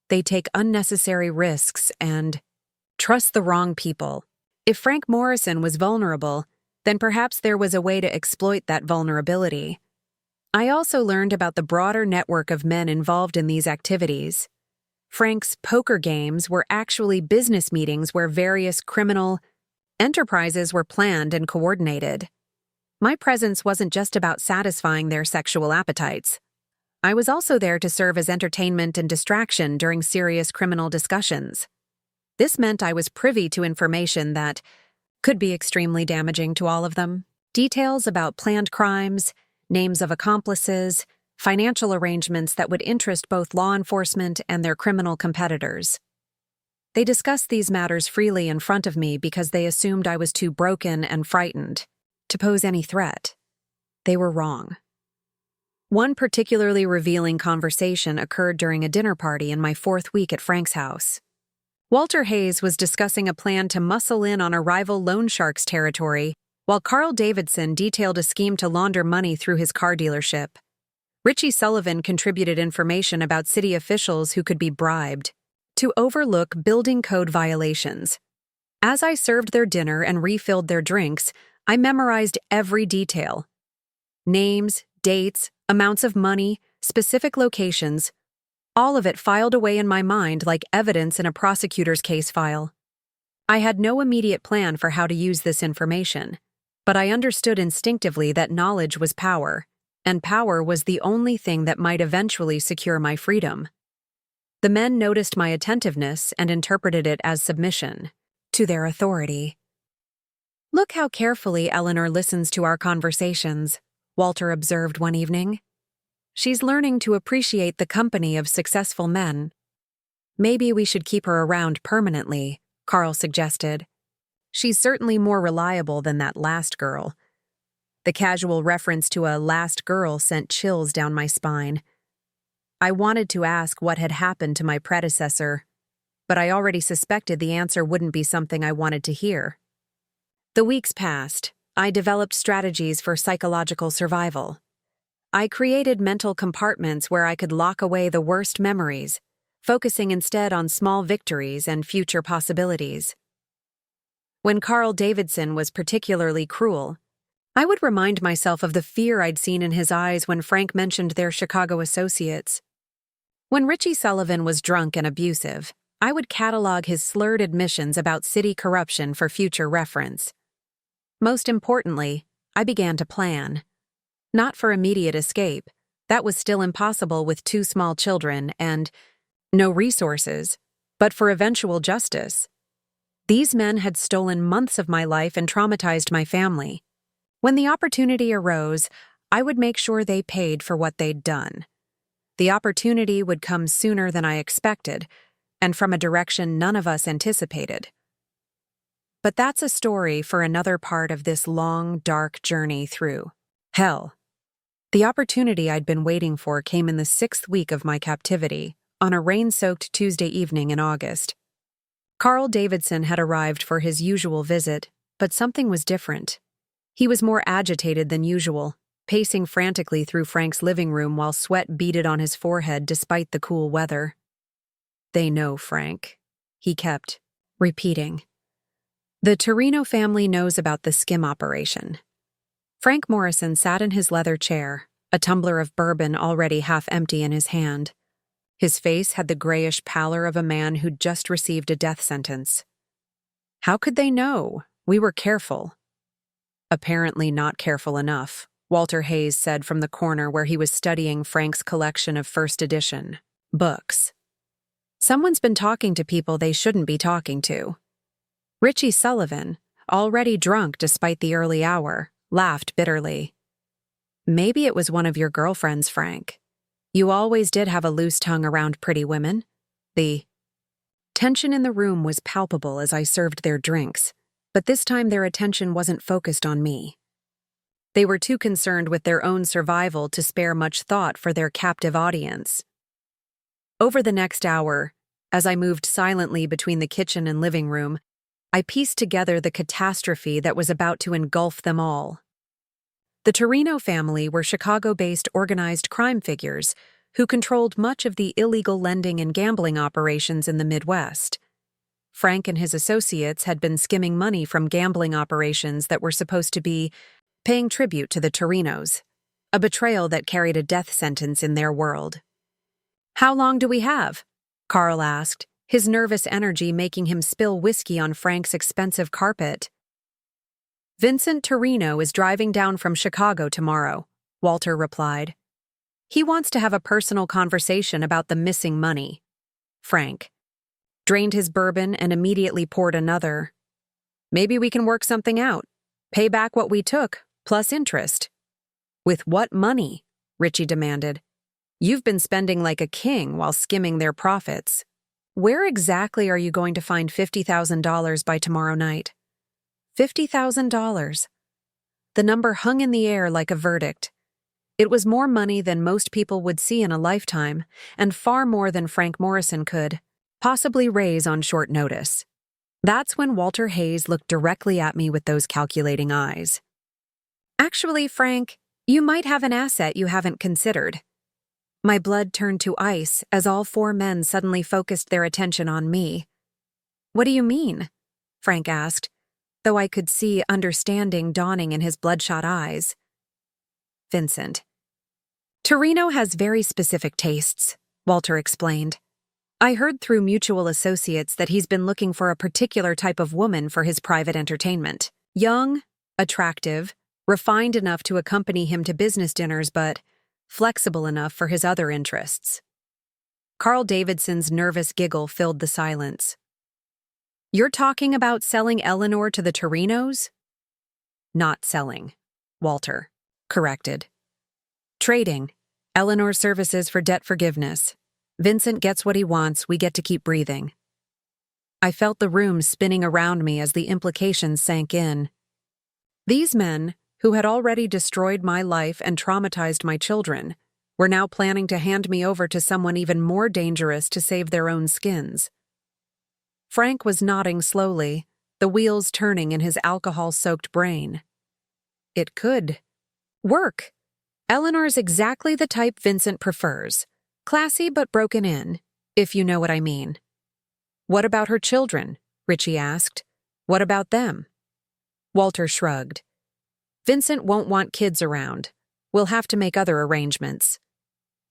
[SPEAKER 1] They take unnecessary risks and trust the wrong people. If Frank Morrison was vulnerable, then perhaps there was a way to exploit that vulnerability. I also learned about the broader network of men involved in these activities. Frank's poker games were actually business meetings where various criminal enterprises were planned and coordinated. My presence wasn't just about satisfying their sexual appetites. I was also there to serve as entertainment and distraction during serious criminal discussions. This meant I was privy to information that could be extremely damaging to all of them. Details about planned crimes, names of accomplices, financial arrangements that would interest both law enforcement and their criminal competitors. They discussed these matters freely in front of me because they assumed I was too broken and frightened to pose any threat. They were wrong. One particularly revealing conversation occurred during a dinner party in my 4th week at Frank's house. Walter Hayes was discussing a plan to muscle in on a rival loan shark's territory, while Carl Davidson detailed a scheme to launder money through his car dealership. Richie Sullivan contributed information about city officials who could be bribed to overlook building code violations. As I served their dinner and refilled their drinks, I memorized every detail. Names, dates, amounts of money, specific locations, all of it filed away in my mind like evidence in a prosecutor's case file. I had no immediate plan for how to use this information, but I understood instinctively that knowledge was power, and power was the only thing that might eventually secure my freedom. The men noticed my attentiveness and interpreted it as submission to their authority. "Look how carefully Eleanor listens to our conversations," Walter observed one evening. "She's learning to appreciate the company of successful men." "Maybe we should keep her around permanently," Carl suggested. "She's certainly more reliable than that last girl." The casual reference to a last girl sent chills down my spine. I wanted to ask what had happened to my predecessor, but I already suspected the answer wouldn't be something I wanted to hear. The weeks passed. I developed strategies for psychological survival. I created mental compartments where I could lock away the worst memories, focusing instead on small victories and future possibilities. When Carl Davidson was particularly cruel, I would remind myself of the fear I'd seen in his eyes when Frank mentioned their Chicago associates. When Richie Sullivan was drunk and abusive, I would catalog his slurred admissions about city corruption for future reference. Most importantly, I began to plan. Not for immediate escape. That was still impossible with 2 small children and no resources, but for eventual justice. These men had stolen months of my life and traumatized my family. When the opportunity arose, I would make sure they paid for what they'd done. The opportunity would come sooner than I expected, and from a direction none of us anticipated. But that's a story for another part of this long, dark journey through hell. The opportunity I'd been waiting for came in the 6th week of my captivity, on a rain-soaked Tuesday evening in August. Carl Davidson had arrived for his usual visit, but something was different. He was more agitated than usual, pacing frantically through Frank's living room while sweat beaded on his forehead despite the cool weather. "They know, Frank," he kept repeating. "The Torino family knows about the skim operation." Frank Morrison sat in his leather chair, a tumbler of bourbon already half empty in his hand. His face had the grayish pallor of a man who'd just received a death sentence. "How could they know? We were careful." "Apparently not careful enough," Walter Hayes said from the corner where he was studying Frank's collection of first edition books. "Someone's been talking to people they shouldn't be talking to." Richie Sullivan, already drunk despite the early hour, laughed bitterly. "Maybe it was one of your girlfriends, Frank. You always did have a loose tongue around pretty women." The tension in the room was palpable as I served their drinks, but this time their attention wasn't focused on me. They were too concerned with their own survival to spare much thought for their captive audience. Over the next hour, as I moved silently between the kitchen and living room, I pieced together the catastrophe that was about to engulf them all. The Torino family were Chicago-based organized crime figures who controlled much of the illegal lending and gambling operations in the Midwest. Frank and his associates had been skimming money from gambling operations that were supposed to be paying tribute to the Torinos, a betrayal that carried a death sentence in their world. "How long do we have?" Carl asked, his nervous energy making him spill whiskey on Frank's expensive carpet. "Vincent Torino is driving down from Chicago tomorrow," Walter replied. "He wants to have a personal conversation about the missing money." Frank drained his bourbon and immediately poured another. "Maybe we can work something out. Pay back what we took, plus interest." "With what money?" Richie demanded. "You've been spending like a king while skimming their profits. Where exactly are you going to find $50,000 by tomorrow night?" $50,000. The number hung in the air like a verdict. It was more money than most people would see in a lifetime, and far more than Frank Morrison could possibly raise on short notice. That's when Walter Hayes looked directly at me with those calculating eyes. "Actually, Frank, you might have an asset you haven't considered." My blood turned to ice as all 4 men suddenly focused their attention on me. "What do you mean?" Frank asked, though I could see understanding dawning in his bloodshot eyes. "Vincent. Torino has very specific tastes," Walter explained. "I heard through mutual associates that he's been looking for a particular type of woman for his private entertainment. Young, attractive, refined enough to accompany him to business dinners, but flexible enough for his other interests." Carl Davidson's nervous giggle filled the silence. "You're talking about selling Eleanor to the Torinos?" "Not selling," Walter corrected. "Trading. Eleanor's services for debt forgiveness. Vincent gets what he wants, we get to keep breathing." I felt the room spinning around me as the implications sank in. These men, who had already destroyed my life and traumatized my children, were now planning to hand me over to someone even more dangerous to save their own skins. Frank was nodding slowly, the wheels turning in his alcohol-soaked brain. "It could work. Eleanor's exactly the type Vincent prefers. Classy but broken in, if you know what I mean." "What about her children?" Richie asked. "What about them?" Walter shrugged. "Vincent won't want kids around. We'll have to make other arrangements."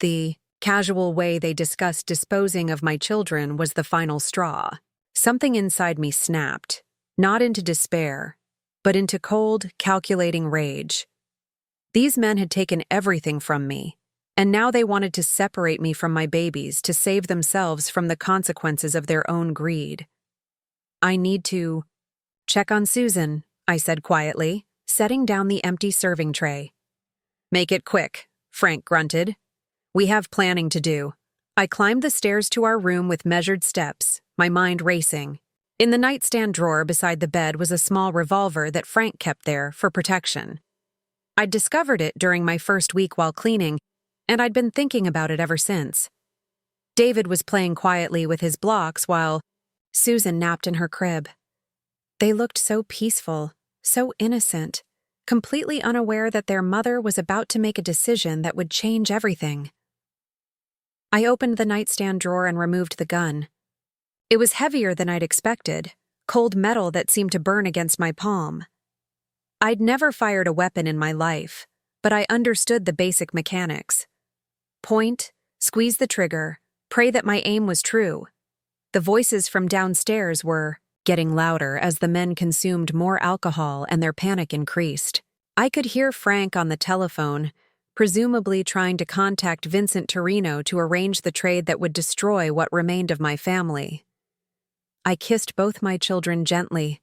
[SPEAKER 1] The casual way they discussed disposing of my children was the final straw. Something inside me snapped, not into despair, but into cold, calculating rage. These men had taken everything from me. And now they wanted to separate me from my babies to save themselves from the consequences of their own greed. I need to check on Susan, I said quietly, setting down the empty serving tray. Make it quick, Frank grunted. We have planning to do. I climbed the stairs to our room with measured steps, my mind racing. In the nightstand drawer beside the bed was a small revolver that Frank kept there for protection. I'd discovered it during my first week while cleaning, and I'd been thinking about it ever since. David was playing quietly with his blocks while Susan napped in her crib. They looked so peaceful, so innocent, completely unaware that their mother was about to make a decision that would change everything. I opened the nightstand drawer and removed the gun. It was heavier than I'd expected, cold metal that seemed to burn against my palm. I'd never fired a weapon in my life, but I understood the basic mechanics. Point, squeeze the trigger, pray that my aim was true. The voices from downstairs were getting louder as the men consumed more alcohol and their panic increased. I could hear Frank on the telephone, presumably trying to contact Vincent Torino to arrange the trade that would destroy what remained of my family. I kissed both my children gently,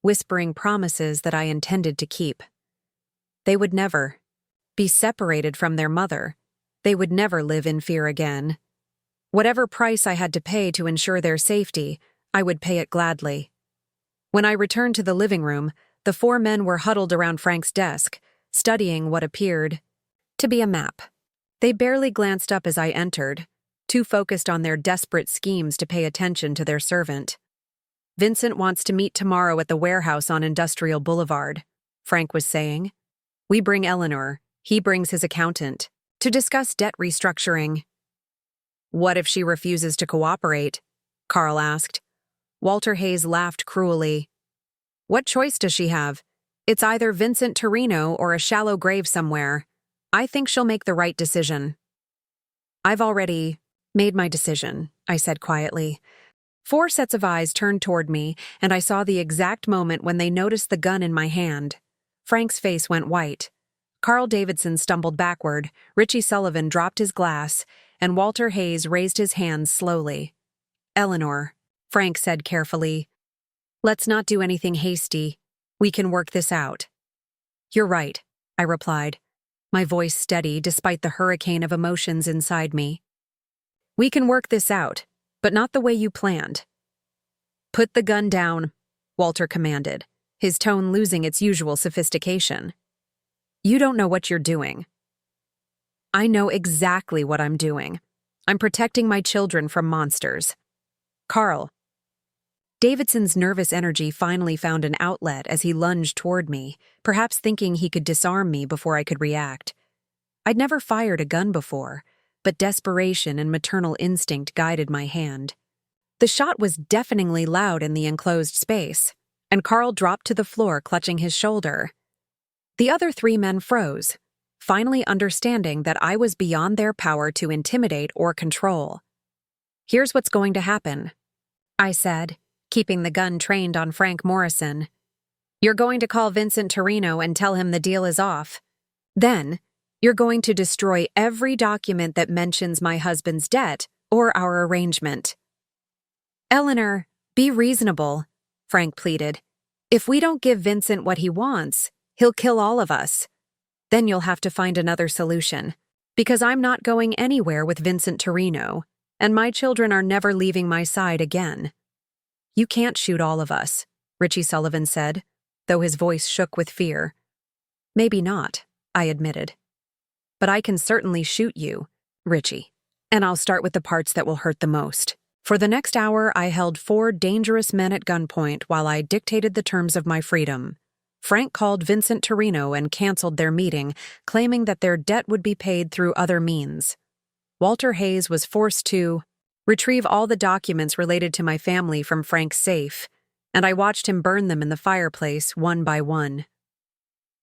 [SPEAKER 1] whispering promises that I intended to keep. They would never be separated from their mother. They would never live in fear again. Whatever price I had to pay to ensure their safety, I would pay it gladly. When I returned to the living room, the four men were huddled around Frank's desk, studying what appeared to be a map. They barely glanced up as I entered, too focused on their desperate schemes to pay attention to their servant. Vincent wants to meet tomorrow at the warehouse on Industrial Boulevard, Frank was saying. We bring Eleanor, he brings his accountant, to discuss debt restructuring. What if she refuses to cooperate? Carl asked. Walter Hayes laughed cruelly. What choice does she have? It's either Vincent Torino or a shallow grave somewhere. I think she'll make the right decision. I've already made my decision, I said quietly. 4 sets of eyes turned toward me, and I saw the exact moment when they noticed the gun in my hand. Frank's face went white. Carl Davidson stumbled backward, Richie Sullivan dropped his glass, and Walter Hayes raised his hands slowly. Eleanor, Frank said carefully, let's not do anything hasty. We can work this out. You're right, I replied, my voice steady despite the hurricane of emotions inside me. We can work this out, but not the way you planned. Put the gun down, Walter commanded, his tone losing its usual sophistication. You don't know what you're doing. I know exactly what I'm doing. I'm protecting my children from monsters. Carl. Davidson's nervous energy finally found an outlet as he lunged toward me, perhaps thinking he could disarm me before I could react. I'd never fired a gun before, but desperation and maternal instinct guided my hand. The shot was deafeningly loud in the enclosed space, and Carl dropped to the floor clutching his shoulder. The other 3 men froze, finally understanding that I was beyond their power to intimidate or control. Here's what's going to happen, I said, keeping the gun trained on Frank Morrison. You're going to call Vincent Torino and tell him the deal is off. Then, you're going to destroy every document that mentions my husband's debt or our arrangement. Eleanor, be reasonable, Frank pleaded. If we don't give Vincent what he wants, he'll kill all of us. Then you'll have to find another solution, because I'm not going anywhere with Vincent Torino, and my children are never leaving my side again. You can't shoot all of us, Richie Sullivan said, though his voice shook with fear. Maybe not, I admitted. But I can certainly shoot you, Richie, and I'll start with the parts that will hurt the most. For the next hour, I held 4 dangerous men at gunpoint while I dictated the terms of my freedom. Frank called Vincent Torino and canceled their meeting, claiming that their debt would be paid through other means. Walter Hayes was forced to retrieve all the documents related to my family from Frank's safe, and I watched him burn them in the fireplace one by one.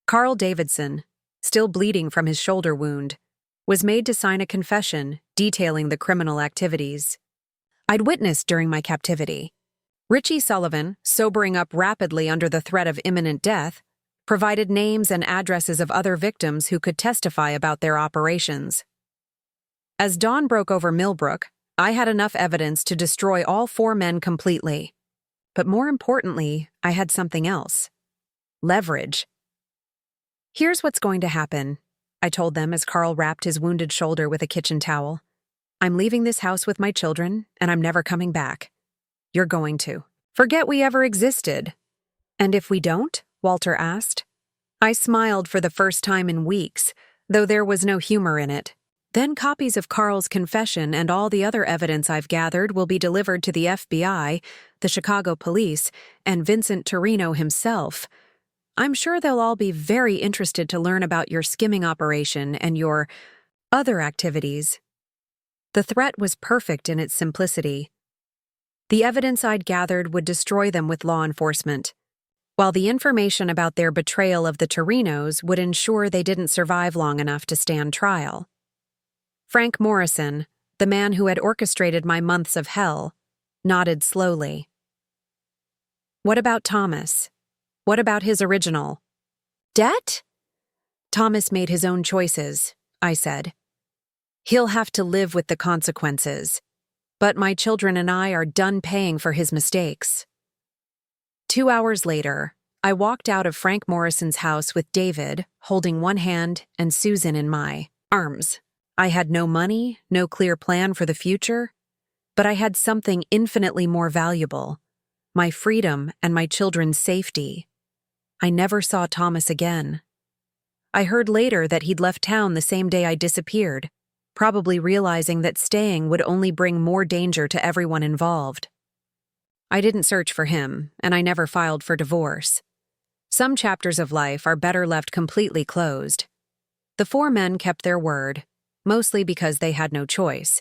[SPEAKER 1] Carl Davidson, still bleeding from his shoulder wound, was made to sign a confession detailing the criminal activities I'd witnessed during my captivity. Richie Sullivan, sobering up rapidly under the threat of imminent death, provided names and addresses of other victims who could testify about their operations. As dawn broke over Millbrook, I had enough evidence to destroy all 4 men completely. But more importantly, I had something else. Leverage. "Here's what's going to happen," I told them as Carl wrapped his wounded shoulder with a kitchen towel. "I'm leaving this house with my children, and I'm never coming back. You're going to forget we ever existed." "And if we don't?" Walter asked. I smiled for the first time in weeks, though there was no humor in it. "Then copies of Carl's confession and all the other evidence I've gathered will be delivered to the FBI, the Chicago police, and Vincent Torino himself. I'm sure they'll all be very interested to learn about your skimming operation and your other activities." The threat was perfect in its simplicity. The evidence I'd gathered would destroy them with law enforcement, while the information about their betrayal of the Torinos would ensure they didn't survive long enough to stand trial. Frank Morrison, the man who had orchestrated my months of hell, nodded slowly. "What about Thomas? What about his original debt?" "Thomas made his own choices," I said. "He'll have to live with the consequences. But my children and I are done paying for his mistakes." 2 hours later, I walked out of Frank Morrison's house with David holding one hand and Susan in my arms. I had no money, no clear plan for the future, but I had something infinitely more valuable: my freedom and my children's safety. I never saw Thomas again. I heard later that he'd left town the same day I disappeared, probably realizing that staying would only bring more danger to everyone involved. I didn't search for him, and I never filed for divorce. Some chapters of life are better left completely closed. The 4 men kept their word, mostly because they had no choice.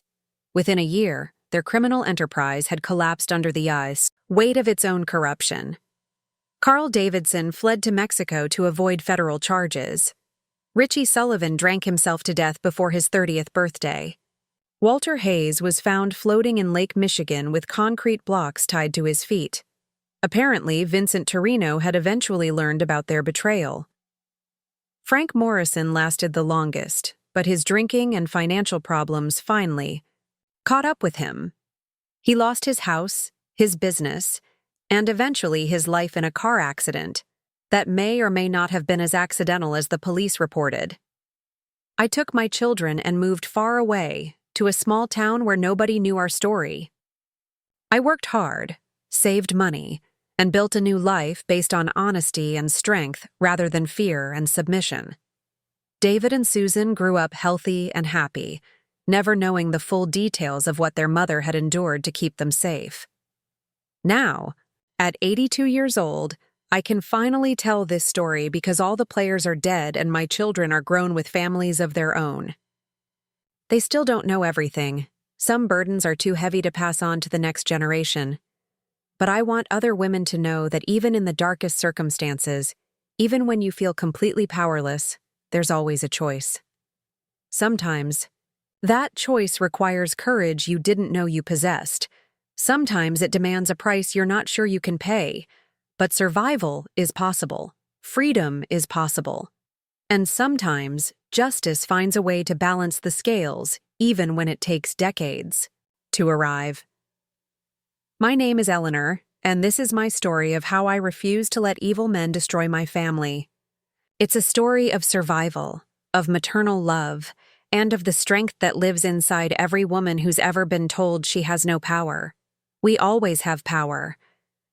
[SPEAKER 1] Within a year, their criminal enterprise had collapsed under the weight of its own corruption. Carl Davidson fled to Mexico to avoid federal charges. Richie Sullivan drank himself to death before his 30th birthday. Walter Hayes was found floating in Lake Michigan with concrete blocks tied to his feet. Apparently, Vincent Torino had eventually learned about their betrayal. Frank Morrison lasted the longest, but his drinking and financial problems finally caught up with him. He lost his house, his business, and eventually his life in a car accident that may or may not have been as accidental as the police reported. I took my children and moved far away to a small town where nobody knew our story. I worked hard, saved money, and built a new life based on honesty and strength rather than fear and submission. David and Susan grew up healthy and happy, never knowing the full details of what their mother had endured to keep them safe. Now, at 82 years old, I can finally tell this story because all the players are dead and my children are grown with families of their own. They still don't know everything. Some burdens are too heavy to pass on to the next generation. But I want other women to know that even in the darkest circumstances, even when you feel completely powerless, there's always a choice. Sometimes, that choice requires courage you didn't know you possessed. Sometimes it demands a price you're not sure you can pay. But survival is possible. Freedom is possible. And sometimes, justice finds a way to balance the scales, even when it takes decades to arrive. My name is Eleanor, and this is my story of how I refused to let evil men destroy my family. It's a story of survival, of maternal love, and of the strength that lives inside every woman who's ever been told she has no power. We always have power.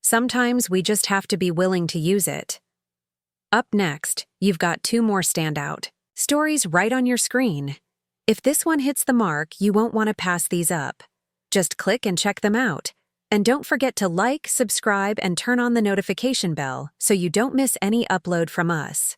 [SPEAKER 1] Sometimes we just have to be willing to use it. Up next, you've got 2 more standout stories right on your screen. If this one hits the mark, you won't want to pass these up. Just click and check them out. And don't forget to like, subscribe, and turn on the notification bell so you don't miss any upload from us.